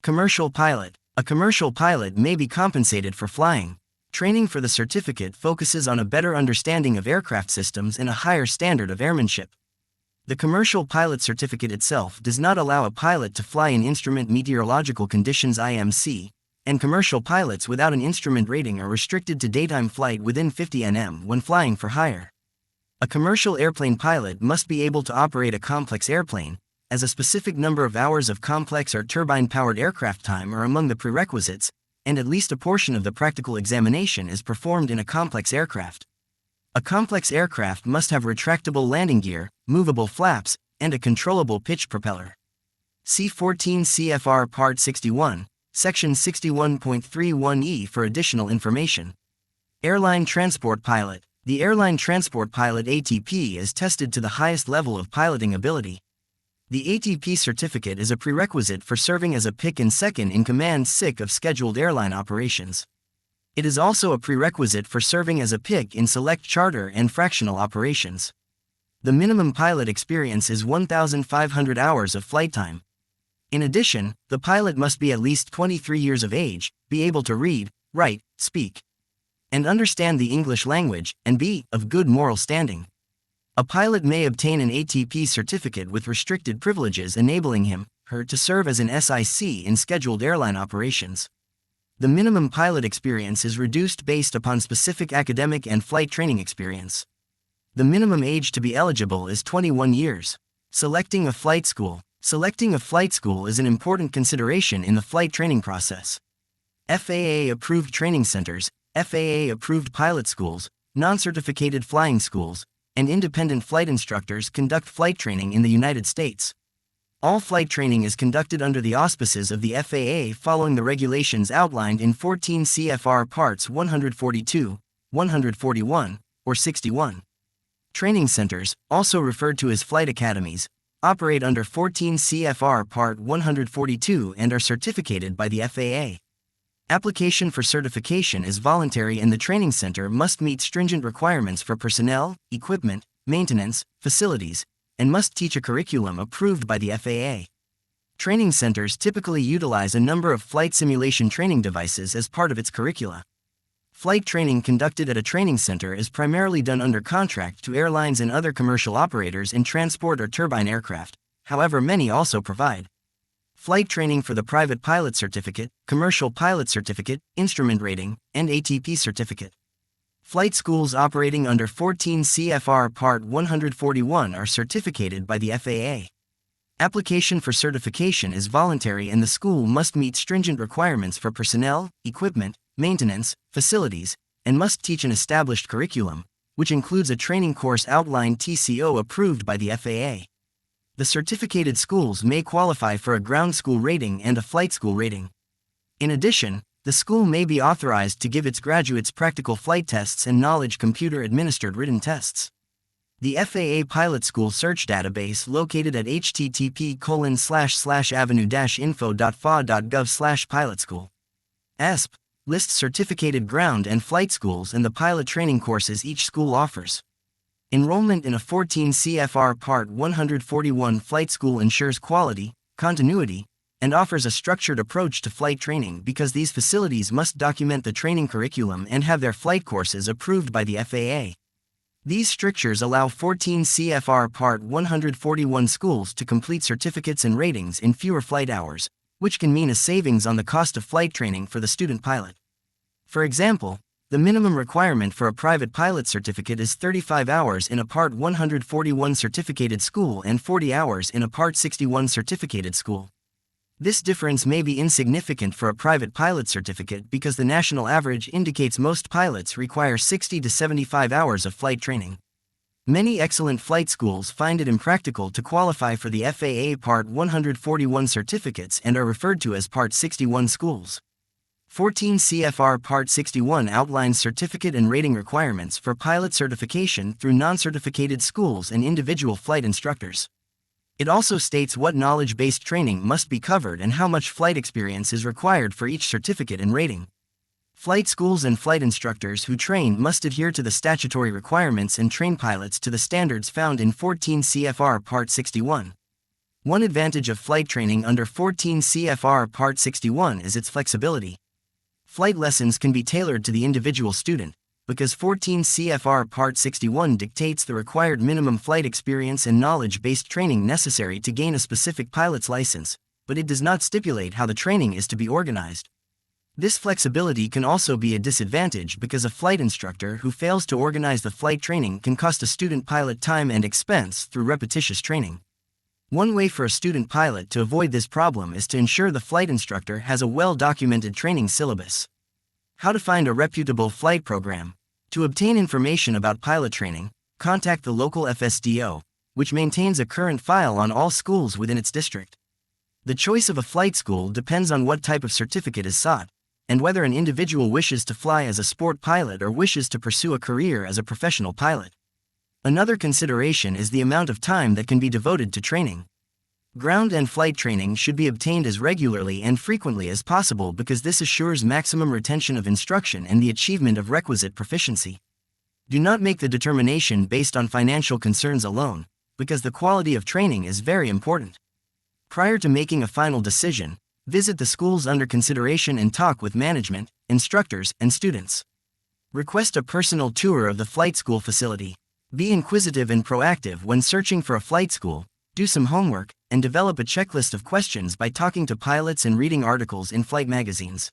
Commercial pilot. A commercial pilot may be compensated for flying. Training for the certificate focuses on a better understanding of aircraft systems and a higher standard of airmanship. The commercial pilot certificate itself does not allow a pilot to fly in instrument meteorological conditions IMC, and commercial pilots without an instrument rating are restricted to daytime flight within 50 nm when flying for hire. A commercial airplane pilot must be able to operate a complex airplane, as a specific number of hours of complex or turbine-powered aircraft time are among the prerequisites, and at least a portion of the practical examination is performed in a complex aircraft. A complex aircraft must have retractable landing gear, movable flaps, and a controllable pitch propeller. See 14 CFR Part 61, Section 61.31e for additional information. Airline Transport Pilot. The Airline Transport Pilot ATP is tested to the highest level of piloting ability. The ATP certificate is a prerequisite for serving as a PIC and second-in-command SIC of scheduled airline operations. It is also a prerequisite for serving as a PIC in select charter and fractional operations. The minimum pilot experience is 1,500 hours of flight time. In addition, the pilot must be at least 23 years of age, be able to read, write, speak, and understand the English language, and be of good moral standing. A pilot may obtain an ATP certificate with restricted privileges enabling him/her to serve as an SIC in scheduled airline operations. The minimum pilot experience is reduced based upon specific academic and flight training experience. The minimum age to be eligible is 21 years. Selecting a flight school. Selecting a flight school is an important consideration in the flight training process. FAA-approved training centers, FAA-approved pilot schools, non-certificated flying schools, and independent flight instructors conduct flight training in the United States. All flight training is conducted under the auspices of the FAA following the regulations outlined in 14 CFR Parts 142, 141, or 61. Training centers, also referred to as flight academies, operate under 14 CFR Part 142 and are certificated by the FAA. Application for certification is voluntary and the training center must meet stringent requirements for personnel, equipment, maintenance, facilities, and must teach a curriculum approved by the FAA. Training centers typically utilize a number of flight simulation training devices as part of its curricula. Flight training conducted at a training center is primarily done under contract to airlines and other commercial operators in transport or turbine aircraft, however many also provide flight training for the private pilot certificate, commercial pilot certificate, instrument rating, and ATP certificate. Flight schools operating under 14 CFR Part 141 are certificated by the FAA. Application for certification is voluntary and the school must meet stringent requirements for personnel, equipment, maintenance, facilities, and must teach an established curriculum, which includes a training course outline TCO approved by the FAA. The certificated schools may qualify for a ground school rating and a flight school rating. In addition, the school may be authorized to give its graduates practical flight tests and knowledge computer-administered written tests. The FAA Pilot School Search Database located at http://avenue-info.fa.gov/pilotschool. ASP lists certificated ground and flight schools and the pilot training courses each school offers. Enrollment in a 14 CFR Part 141 flight school ensures quality, continuity, and offers a structured approach to flight training because these facilities must document the training curriculum and have their flight courses approved by the FAA. These strictures allow 14 CFR Part 141 schools to complete certificates and ratings in fewer flight hours, which can mean a savings on the cost of flight training for the student pilot. For example, the minimum requirement for a private pilot certificate is 35 hours in a Part 141 certificated school and 40 hours in a Part 61 certificated school. This difference may be insignificant for a private pilot certificate because the national average indicates most pilots require 60 to 75 hours of flight training. Many excellent flight schools find it impractical to qualify for the FAA Part 141 certificates and are referred to as Part 61 schools. 14 CFR Part 61 outlines certificate and rating requirements for pilot certification through non-certificated schools and individual flight instructors. It also states what knowledge-based training must be covered and how much flight experience is required for each certificate and rating. Flight schools and flight instructors who train must adhere to the statutory requirements and train pilots to the standards found in 14 CFR Part 61. One advantage of flight training under 14 CFR Part 61 is its flexibility. Flight lessons can be tailored to the individual student, because 14 CFR Part 61 dictates the required minimum flight experience and knowledge-based training necessary to gain a specific pilot's license, but it does not stipulate how the training is to be organized. This flexibility can also be a disadvantage because a flight instructor who fails to organize the flight training can cost a student pilot time and expense through repetitious training. One way for a student pilot to avoid this problem is to ensure the flight instructor has a well-documented training syllabus. How to find a reputable flight program. To obtain information about pilot training, contact the local FSDO, which maintains a current file on all schools within its district. The choice of a flight school depends on what type of certificate is sought, and whether an individual wishes to fly as a sport pilot or wishes to pursue a career as a professional pilot. Another consideration is the amount of time that can be devoted to training. Ground and flight training should be obtained as regularly and frequently as possible because this assures maximum retention of instruction and the achievement of requisite proficiency. Do not make the determination based on financial concerns alone, because the quality of training is very important. Prior to making a final decision, visit the schools under consideration and talk with management, instructors, and students. Request a personal tour of the flight school facility. Be inquisitive and proactive when searching for a flight school, do some homework, and develop a checklist of questions by talking to pilots and reading articles in flight magazines.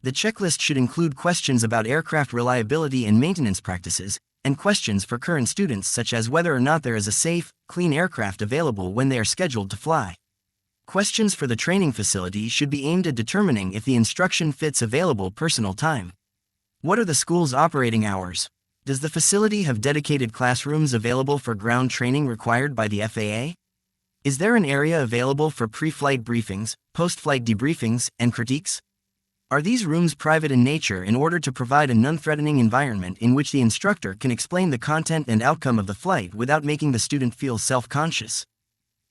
The checklist should include questions about aircraft reliability and maintenance practices, and questions for current students such as whether or not there is a safe, clean aircraft available when they are scheduled to fly. Questions for the training facility should be aimed at determining if the instruction fits available personal time. What are the school's operating hours? Does the facility have dedicated classrooms available for ground training required by the FAA? Is there an area available for pre-flight briefings, post-flight debriefings, and critiques? Are these rooms private in nature in order to provide a non-threatening environment in which the instructor can explain the content and outcome of the flight without making the student feel self-conscious?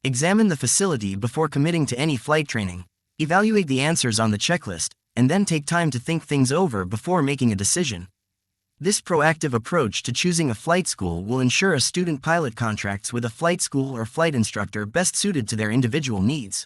Examine the facility before committing to any flight training. Evaluate the answers on the checklist, and then take time to think things over before making a decision. This proactive approach to choosing a flight school will ensure a student pilot contracts with a flight school or flight instructor best suited to their individual needs.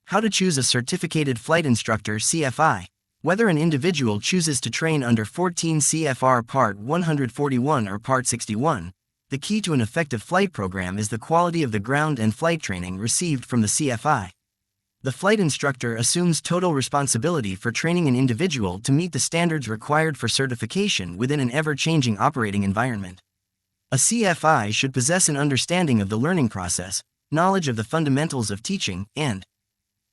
How to choose a certificated flight instructor (CFI). Whether an individual chooses to train under 14 CFR Part 141 or Part 61, the key to an effective flight program is the quality of the ground and flight training received from the CFI. The flight instructor assumes total responsibility for training an individual to meet the standards required for certification within an ever-changing operating environment. A CFI should possess an understanding of the learning process, knowledge of the fundamentals of teaching, and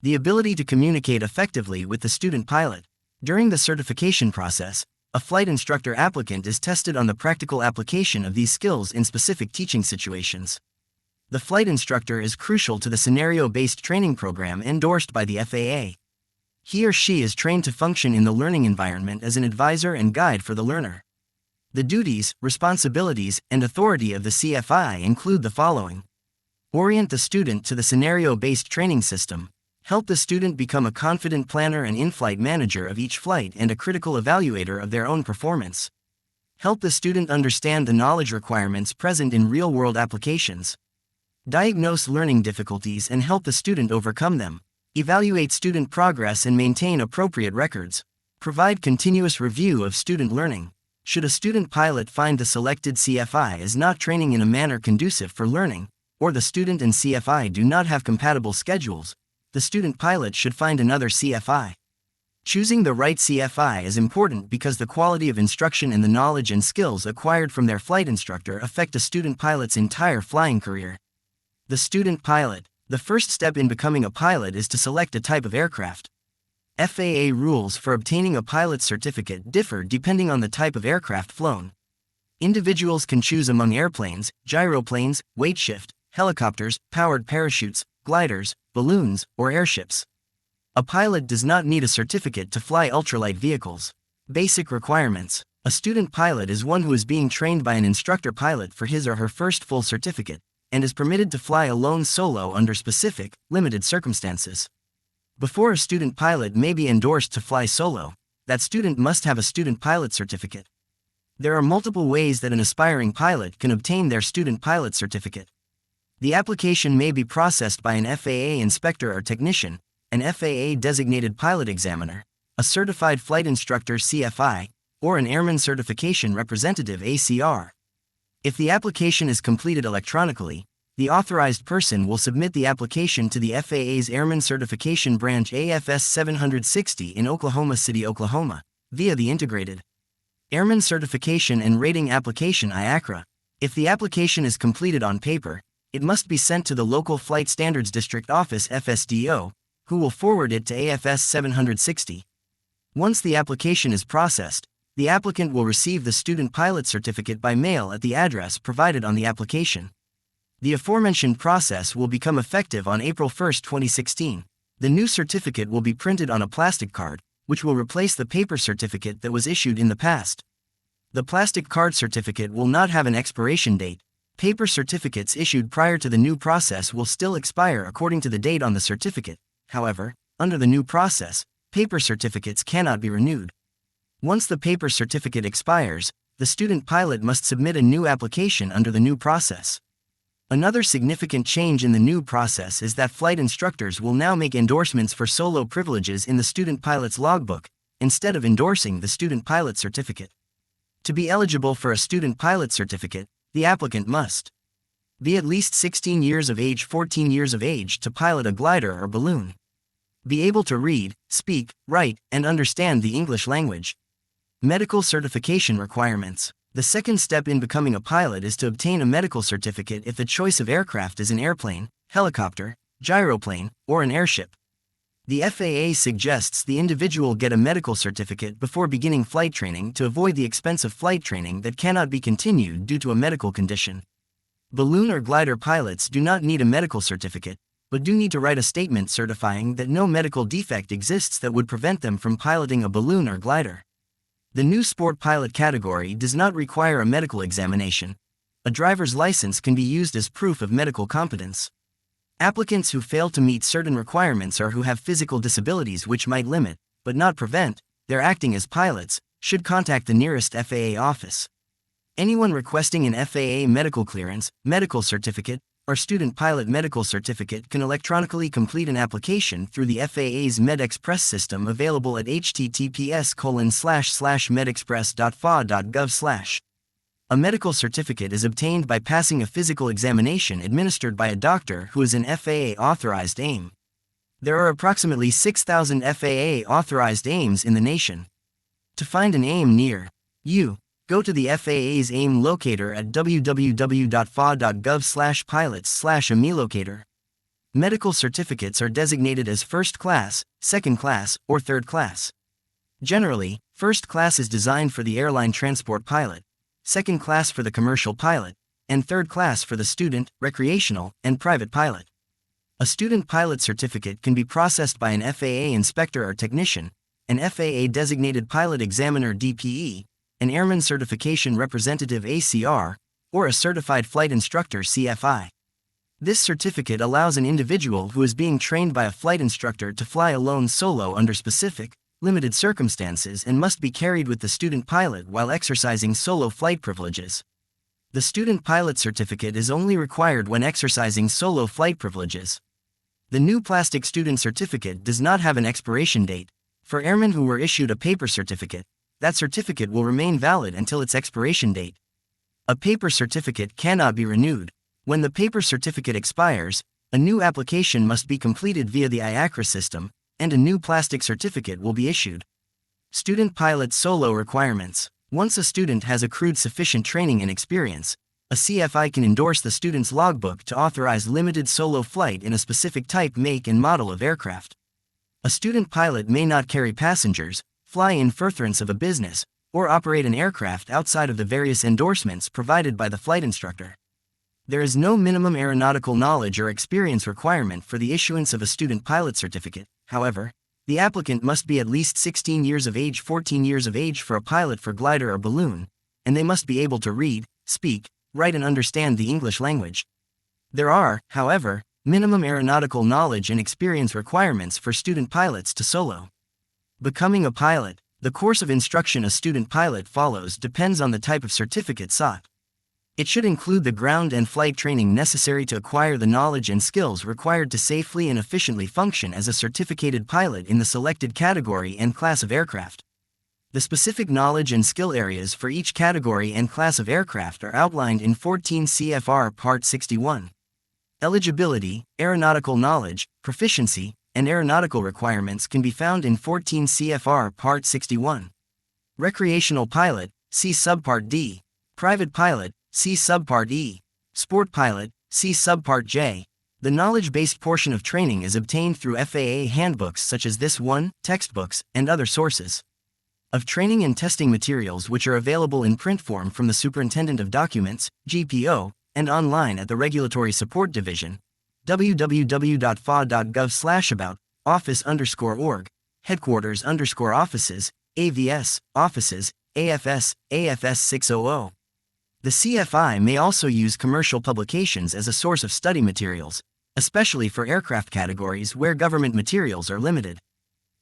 the ability to communicate effectively with the student pilot. During the certification process, a flight instructor applicant is tested on the practical application of these skills in specific teaching situations. The flight instructor is crucial to the scenario-based training program endorsed by the FAA. He or she is trained to function in the learning environment as an advisor and guide for the learner. The duties, responsibilities, and authority of the CFI include the following: orient the student to the scenario-based training system, help the student become a confident planner and in-flight manager of each flight and a critical evaluator of their own performance. Help the student understand the knowledge requirements present in real-world applications. Diagnose learning difficulties and help the student overcome them. Evaluate student progress and maintain appropriate records. Provide continuous review of student learning. Should a student pilot find the selected CFI is not training in a manner conducive for learning, or the student and CFI do not have compatible schedules, the student pilot should find another CFI. Choosing the right CFI is important because the quality of instruction and the knowledge and skills acquired from their flight instructor affect a student pilot's entire flying career. The student pilot. The first step in becoming a pilot is to select a type of aircraft. FAA rules for obtaining a pilot's certificate differ depending on the type of aircraft flown. Individuals can choose among airplanes, gyroplanes, weight-shift, helicopters, powered parachutes, gliders, balloons, or airships. A pilot does not need a certificate to fly ultralight vehicles. Basic requirements. A student pilot is one who is being trained by an instructor pilot for his or her first full certificate, and is permitted to fly alone solo under specific, limited circumstances. Before a student pilot may be endorsed to fly solo, that student must have a student pilot certificate. There are multiple ways that an aspiring pilot can obtain their student pilot certificate. The application may be processed by an FAA inspector or technician, an FAA designated pilot examiner, a certified flight instructor CFI, or an Airman Certification Representative ACR. If the application is completed electronically, the authorized person will submit the application to the FAA's Airman Certification Branch AFS 760 in Oklahoma City, Oklahoma, via the Integrated Airman Certification and Rating Application IACRA. If the application is completed on paper, it must be sent to the local Flight Standards District Office FSDO, who will forward it to AFS 760. Once the application is processed, the applicant will receive the student pilot certificate by mail at the address provided on the application. The aforementioned process will become effective on April 1, 2016. The new certificate will be printed on a plastic card, which will replace the paper certificate that was issued in the past. The plastic card certificate will not have an expiration date. Paper certificates issued prior to the new process will still expire according to the date on the certificate. However, under the new process, paper certificates cannot be renewed. Once the paper certificate expires, the student pilot must submit a new application under the new process. Another significant change in the new process is that flight instructors will now make endorsements for solo privileges in the student pilot's logbook, instead of endorsing the student pilot certificate. To be eligible for a student pilot certificate, the applicant must be at least 16 years of age, 14 years of age to pilot a glider or balloon. Be able to read, speak, write, and understand the English language. Medical certification requirements. The second step in becoming a pilot is to obtain a medical certificate if the choice of aircraft is an airplane, helicopter, gyroplane, or an airship. The FAA suggests the individual get a medical certificate before beginning flight training to avoid the expense of flight training that cannot be continued due to a medical condition. Balloon or glider pilots do not need a medical certificate, but do need to write a statement certifying that no medical defect exists that would prevent them from piloting a balloon or glider. The new sport pilot category does not require a medical examination. A driver's license can be used as proof of medical competence. Applicants who fail to meet certain requirements or who have physical disabilities which might limit, but not prevent, their acting as pilots, should contact the nearest FAA office. Anyone requesting an FAA medical clearance, medical certificate, or student pilot medical certificate can electronically complete an application through the FAA's MedExpress system available at https://medexpress.faa.gov/. A medical certificate is obtained by passing a physical examination administered by a doctor who is an FAA-authorized AIM. There are approximately 6,000 FAA-authorized AIMs in the nation. To find an AIM near you, go to the FAA's AIM locator at www.faa.gov/pilots/AIMlocator. Medical certificates are designated as first class, second class, or third class. Generally, first class is designed for the airline transport pilot, second class for the commercial pilot, and third class for the student, recreational, and private pilot. A student pilot certificate can be processed by an FAA inspector or technician, an FAA designated pilot examiner DPE, an Airman Certification Representative ACR, or a certified flight instructor CFI. This certificate allows an individual who is being trained by a flight instructor to fly alone solo under specific, limited circumstances and must be carried with the student pilot while exercising solo flight privileges. The student pilot certificate is only required when exercising solo flight privileges. The new plastic student certificate does not have an expiration date. For airmen who were issued a paper certificate, that certificate will remain valid until its expiration date. A paper certificate cannot be renewed. When the paper certificate expires, a new application must be completed via the IACRA system, and a new plastic certificate will be issued. Student pilot solo requirements. Once a student has accrued sufficient training and experience, A CFI can endorse the student's logbook to authorize limited solo flight in a specific type, make, and model of aircraft. A student pilot may not carry passengers, fly in furtherance of a business, or operate an aircraft outside of the various endorsements provided by the flight instructor. There is no minimum aeronautical knowledge or experience requirement for the issuance of a student pilot certificate. However, the applicant must be at least 16 years of age, 14 years of age for a pilot for glider or balloon, and they must be able to read, speak, write and understand the English language. There are, however, minimum aeronautical knowledge and experience requirements for student pilots to solo. Becoming a pilot. The course of instruction a student pilot follows depends on the type of certificate sought. It should include the ground and flight training necessary to acquire the knowledge and skills required to safely and efficiently function as a certificated pilot in the selected category and class of aircraft. The specific knowledge and skill areas for each category and class of aircraft are outlined in 14 CFR Part 61. Eligibility, aeronautical knowledge, proficiency, and aeronautical requirements can be found in 14 CFR Part 61. Recreational pilot, see Subpart D. Private pilot, see Subpart E. Sport pilot, see Subpart J. The knowledge-based portion of training is obtained through FAA handbooks such as this one, textbooks, and other sources of training and testing materials which are available in print form from the Superintendent of Documents, GPO, and online at the Regulatory Support Division, www.faa.gov/about, office_org, headquarters_offices, AVS, offices, AFS, AFS 600. The CFI may also use commercial publications as a source of study materials, especially for aircraft categories where government materials are limited.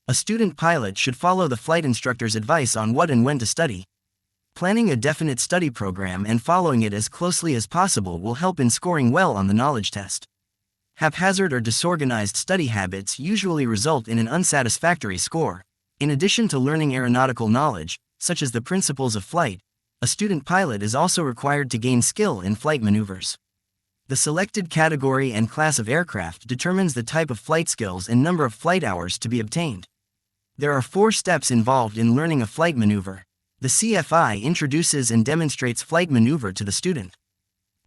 A student pilot should follow the flight instructor's advice on what and when to study. Planning a definite study program and following it as closely as possible will help in scoring well on the knowledge test. Haphazard or disorganized study habits usually result in an unsatisfactory score. In addition to learning aeronautical knowledge, such as the principles of flight, a student pilot is also required to gain skill in flight maneuvers. The selected category and class of aircraft determines the type of flight skills and number of flight hours to be obtained. There are 4 steps involved in learning a flight maneuver. The CFI introduces and demonstrates flight maneuver to the student.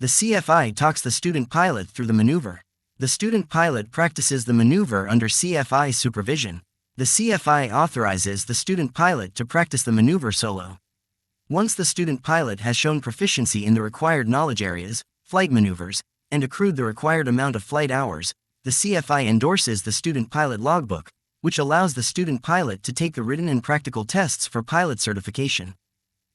The CFI talks the student pilot through the maneuver. The student pilot practices the maneuver under CFI supervision. The CFI authorizes the student pilot to practice the maneuver solo. Once the student pilot has shown proficiency in the required knowledge areas, flight maneuvers, and accrued the required amount of flight hours, the CFI endorses the student pilot logbook, which allows the student pilot to take the written and practical tests for pilot certification.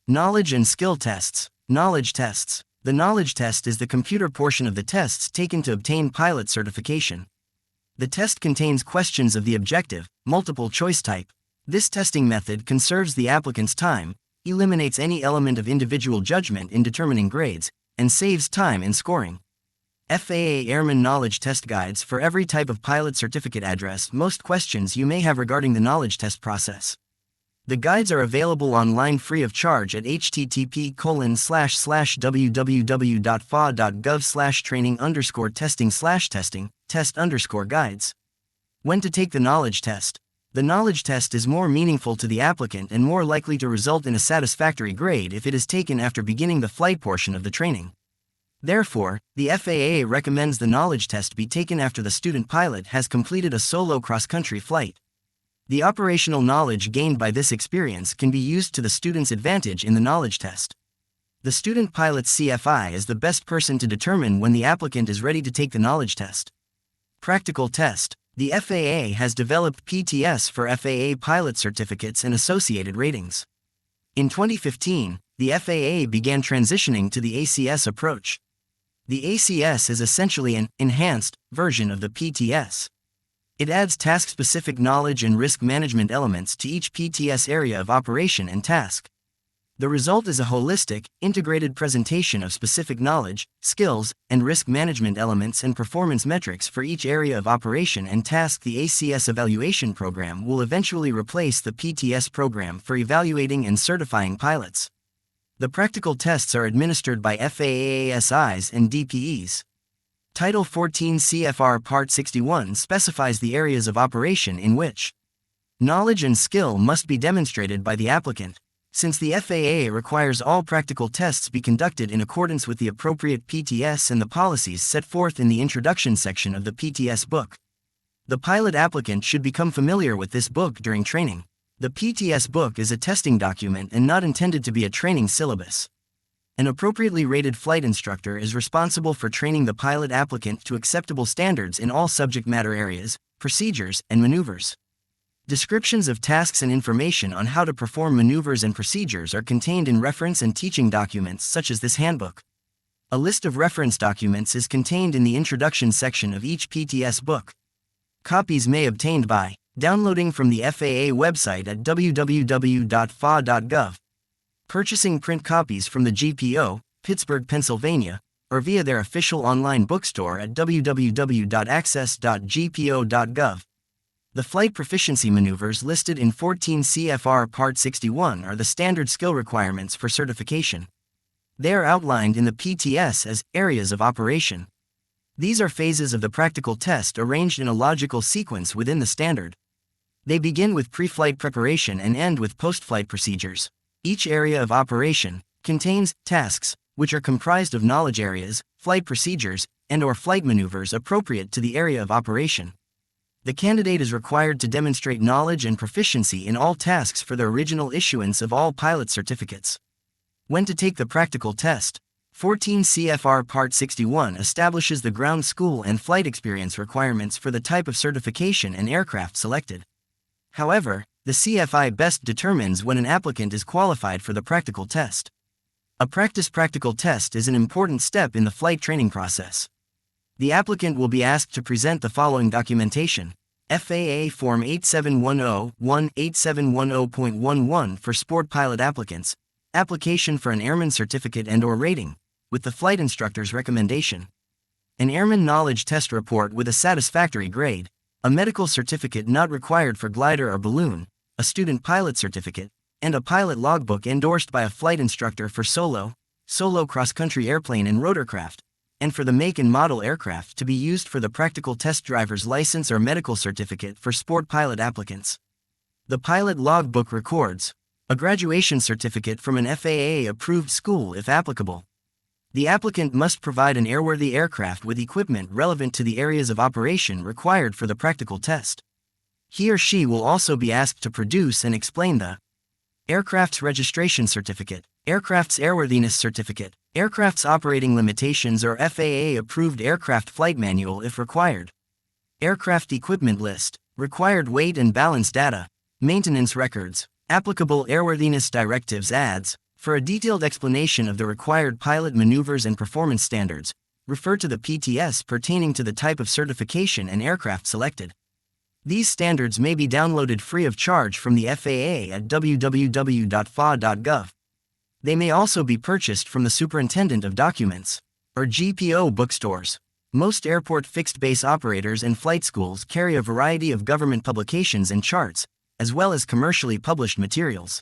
Knowledge and skill tests. Knowledge tests. The knowledge test is the computer portion of the tests taken to obtain pilot certification. The test contains questions of the objective, multiple choice type. This testing method conserves the applicant's time, eliminates any element of individual judgment in determining grades, and saves time in scoring. FAA Airman Knowledge Test Guides for every type of pilot certificate address most questions you may have regarding the knowledge test process. The guides are available online free of charge at http://www.faa.gov/training_testing/testing, test_guides. When to take the knowledge test. The knowledge test is more meaningful to the applicant and more likely to result in a satisfactory grade if it is taken after beginning the flight portion of the training. Therefore, the FAA recommends the knowledge test be taken after the student pilot has completed a solo cross-country flight. The operational knowledge gained by this experience can be used to the student's advantage in the knowledge test. The student pilot's CFI is the best person to determine when the applicant is ready to take the knowledge test. Practical test. The FAA has developed PTS for FAA pilot certificates and associated ratings. In 2015, the FAA began transitioning to the ACS approach. The ACS is essentially an enhanced version of the PTS. It adds task-specific knowledge and risk management elements to each PTS area of operation and task. The result is a holistic, integrated presentation of specific knowledge, skills, and risk management elements and performance metrics for each area of operation and task. The ACS evaluation program will eventually replace the PTS program for evaluating and certifying pilots. The practical tests are administered by FAASIs and DPEs. Title 14 CFR Part 61 specifies the areas of operation in which knowledge and skill must be demonstrated by the applicant. Since the FAA requires all practical tests be conducted in accordance with the appropriate PTS and the policies set forth in the introduction section of the PTS book, the pilot applicant should become familiar with this book during training. The PTS book is a testing document and not intended to be a training syllabus. An appropriately rated flight instructor is responsible for training the pilot applicant to acceptable standards in all subject matter areas, procedures, and maneuvers. Descriptions of tasks and information on how to perform maneuvers and procedures are contained in reference and teaching documents such as this handbook. A list of reference documents is contained in the introduction section of each PTS book. Copies may be obtained by downloading from the FAA website at www.faa.gov, purchasing print copies from the GPO, Pittsburgh, Pennsylvania, or via their official online bookstore at www.access.gpo.gov. The flight proficiency maneuvers listed in 14 CFR Part 61 are the standard skill requirements for certification. They are outlined in the PTS as areas of operation. These are phases of the practical test arranged in a logical sequence within the standard. They begin with pre-flight preparation and end with post-flight procedures. Each area of operation contains tasks, which are comprised of knowledge areas, flight procedures, and/or flight maneuvers appropriate to the area of operation. The candidate is required to demonstrate knowledge and proficiency in all tasks for the original issuance of all pilot certificates. When to take the practical test? 14 CFR Part 61 establishes the ground school and flight experience requirements for the type of certification and aircraft selected. However, the CFI best determines when an applicant is qualified for the practical test. A practice practical test is an important step in the flight training process. The applicant will be asked to present the following documentation: FAA Form 8710-1-8710.11 for sport pilot applicants, application for an airman certificate and/or rating, with the flight instructor's recommendation, an airman knowledge test report with a satisfactory grade, a medical certificate not required for glider or balloon, a student pilot certificate, and a pilot logbook endorsed by a flight instructor for solo cross-country airplane and rotorcraft, and for the make and model aircraft to be used for the practical test driver's license or medical certificate for sport pilot applicants. The pilot logbook records a graduation certificate from an FAA-approved school if applicable. The applicant must provide an airworthy aircraft with equipment relevant to the areas of operation required for the practical test. He or she will also be asked to produce and explain the aircraft's registration certificate, aircraft's airworthiness certificate, aircraft's operating limitations or FAA-approved aircraft flight manual if required, aircraft equipment list, required weight and balance data, maintenance records, applicable airworthiness directives ADS. For a detailed explanation of the required pilot maneuvers and performance standards, refer to the PTS pertaining to the type of certification and aircraft selected. These standards may be downloaded free of charge from the FAA at www.faa.gov. They may also be purchased from the Superintendent of Documents, or GPO bookstores. Most airport fixed-base operators and flight schools carry a variety of government publications and charts, as well as commercially published materials.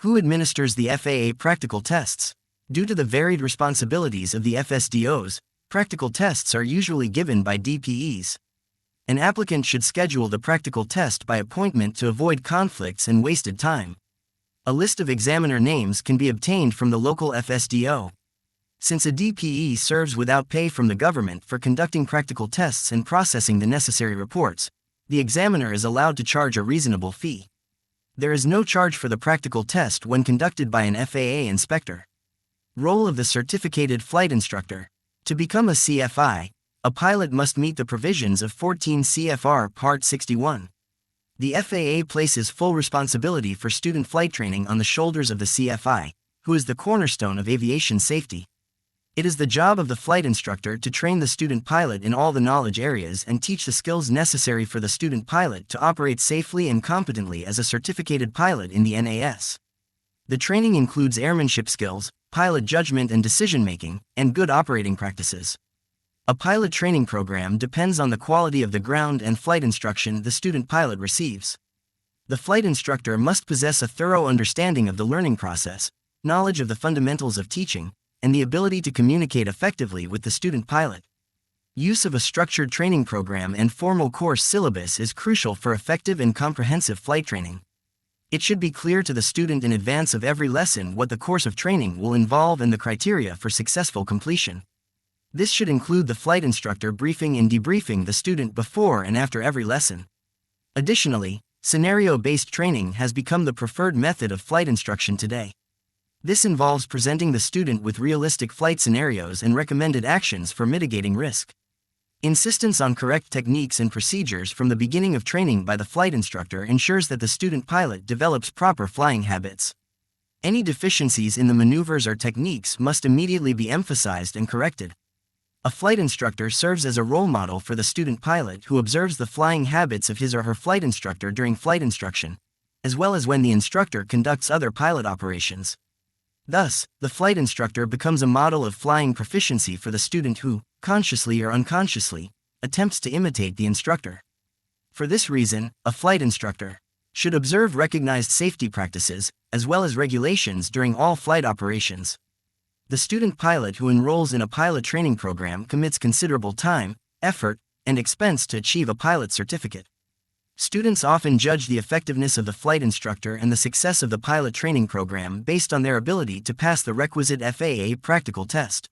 Who administers the FAA practical tests? Due to the varied responsibilities of the FSDOs, practical tests are usually given by DPEs. An applicant should schedule the practical test by appointment to avoid conflicts and wasted time. A list of examiner names can be obtained from the local FSDO. Since a DPE serves without pay from the government for conducting practical tests and processing the necessary reports, the examiner is allowed to charge a reasonable fee. There is no charge for the practical test when conducted by an FAA inspector. Role of the certificated flight instructor. To become a CFI, a pilot must meet the provisions of 14 CFR Part 61. The FAA places full responsibility for student flight training on the shoulders of the CFI, who is the cornerstone of aviation safety. It is the job of the flight instructor to train the student pilot in all the knowledge areas and teach the skills necessary for the student pilot to operate safely and competently as a certificated pilot in the NAS. The training includes airmanship skills, pilot judgment and decision-making, and good operating practices. A pilot training program depends on the quality of the ground and flight instruction the student pilot receives. The flight instructor must possess a thorough understanding of the learning process, knowledge of the fundamentals of teaching, and the ability to communicate effectively with the student pilot. Use of a structured training program and formal course syllabus is crucial for effective and comprehensive flight training. It should be clear to the student in advance of every lesson what the course of training will involve and the criteria for successful completion. This should include the flight instructor briefing and debriefing the student before and after every lesson. Additionally, scenario-based training has become the preferred method of flight instruction today. This involves presenting the student with realistic flight scenarios and recommended actions for mitigating risk. Insistence on correct techniques and procedures from the beginning of training by the flight instructor ensures that the student pilot develops proper flying habits. Any deficiencies in the maneuvers or techniques must immediately be emphasized and corrected. A flight instructor serves as a role model for the student pilot who observes the flying habits of his or her flight instructor during flight instruction, as well as when the instructor conducts other pilot operations. Thus, the flight instructor becomes a model of flying proficiency for the student who, consciously or unconsciously, attempts to imitate the instructor. For this reason, a flight instructor should observe recognized safety practices, as well as regulations during all flight operations. The student pilot who enrolls in a pilot training program commits considerable time, effort, and expense to achieve a pilot certificate. Students often judge the effectiveness of the flight instructor and the success of the pilot training program based on their ability to pass the requisite FAA practical test.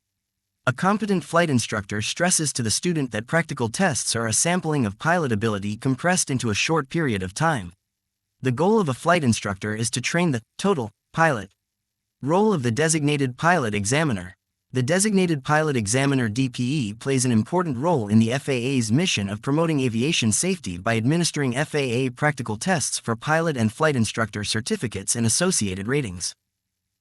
A competent flight instructor stresses to the student that practical tests are a sampling of pilot ability compressed into a short period of time. The goal of a flight instructor is to train the total pilot. Role of the Designated Pilot Examiner. The Designated Pilot Examiner (DPE) plays an important role in the FAA's mission of promoting aviation safety by administering FAA practical tests for pilot and flight instructor certificates and associated ratings.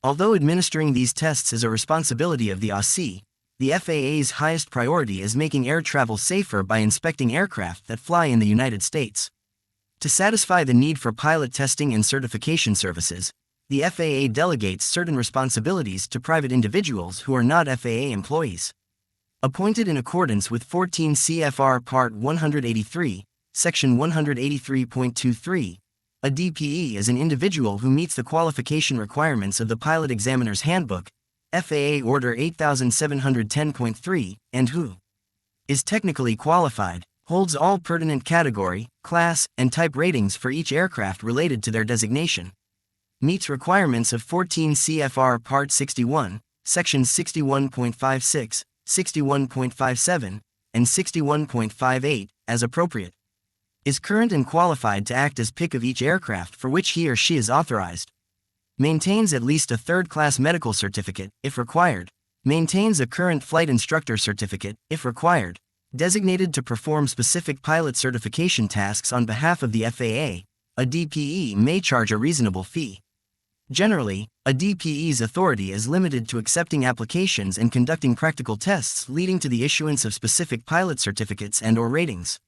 Although administering these tests is a responsibility of the ATC, the FAA's highest priority is making air travel safer by inspecting aircraft that fly in the United States. To satisfy the need for pilot testing and certification services, the FAA delegates certain responsibilities to private individuals who are not FAA employees. Appointed in accordance with 14 CFR Part 183, Section 183.23, a DPE is an individual who meets the qualification requirements of the Pilot Examiner's Handbook, FAA Order 8710.3, and who is technically qualified, holds all pertinent category, class, and type ratings for each aircraft related to their designation, meets requirements of 14 CFR Part 61, Sections 61.56, 61.57, and 61.58, as appropriate, is current and qualified to act as PIC of each aircraft for which he or she is authorized, maintains at least a third-class medical certificate, if required, maintains a current flight instructor certificate, if required, designated to perform specific pilot certification tasks on behalf of the FAA. A DPE may charge a reasonable fee. Generally, a DPE's authority is limited to accepting applications and conducting practical tests leading to the issuance of specific pilot certificates and/or ratings.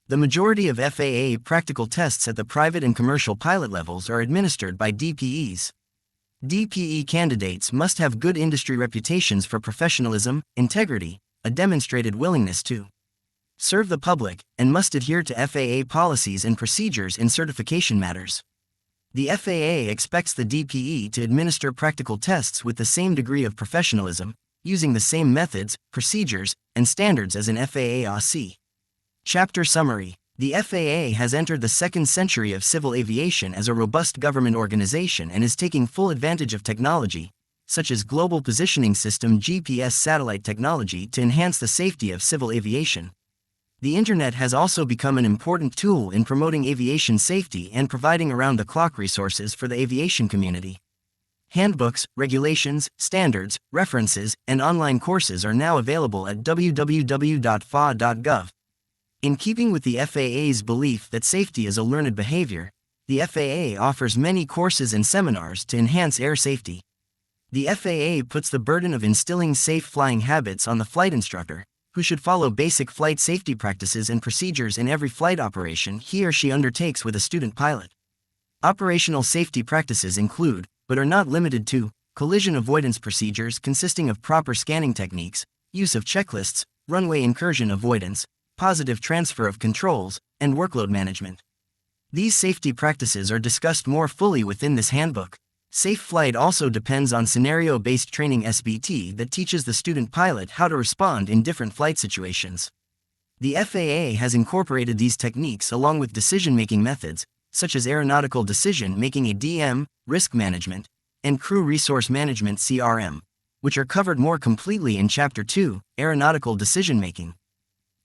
The majority of FAA practical tests at the private and commercial pilot levels are administered by DPEs. DPE candidates must have good industry reputations for professionalism, integrity, a demonstrated willingness to serve the public, and must adhere to FAA policies and procedures in certification matters. The FAA expects the DPE to administer practical tests with the same degree of professionalism, using the same methods, procedures, and standards as an FAA-AC. Chapter Summary. The FAA has entered the second century of civil aviation as a robust government organization and is taking full advantage of technology, such as Global Positioning System (GPS) satellite technology, to enhance the safety of civil aviation. The Internet has also become an important tool in promoting aviation safety and providing around-the-clock resources for the aviation community. Handbooks, regulations, standards, references, and online courses are now available at www.faa.gov. In keeping with the FAA's belief that safety is a learned behavior, the FAA offers many courses and seminars to enhance air safety. The FAA puts the burden of instilling safe flying habits on the flight instructor, who should follow basic flight safety practices and procedures in every flight operation he or she undertakes with a student pilot. Operational safety practices include, but are not limited to, collision avoidance procedures consisting of proper scanning techniques, use of checklists, runway incursion avoidance, positive transfer of controls, and workload management. These safety practices are discussed more fully within this handbook. Safe flight also depends on scenario-based training (SBT) that teaches the student pilot how to respond in different flight situations. The FAA has incorporated these techniques along with decision-making methods, such as aeronautical decision-making (ADM), risk management, and crew resource management (CRM), which are covered more completely in Chapter 2, Aeronautical Decision-Making.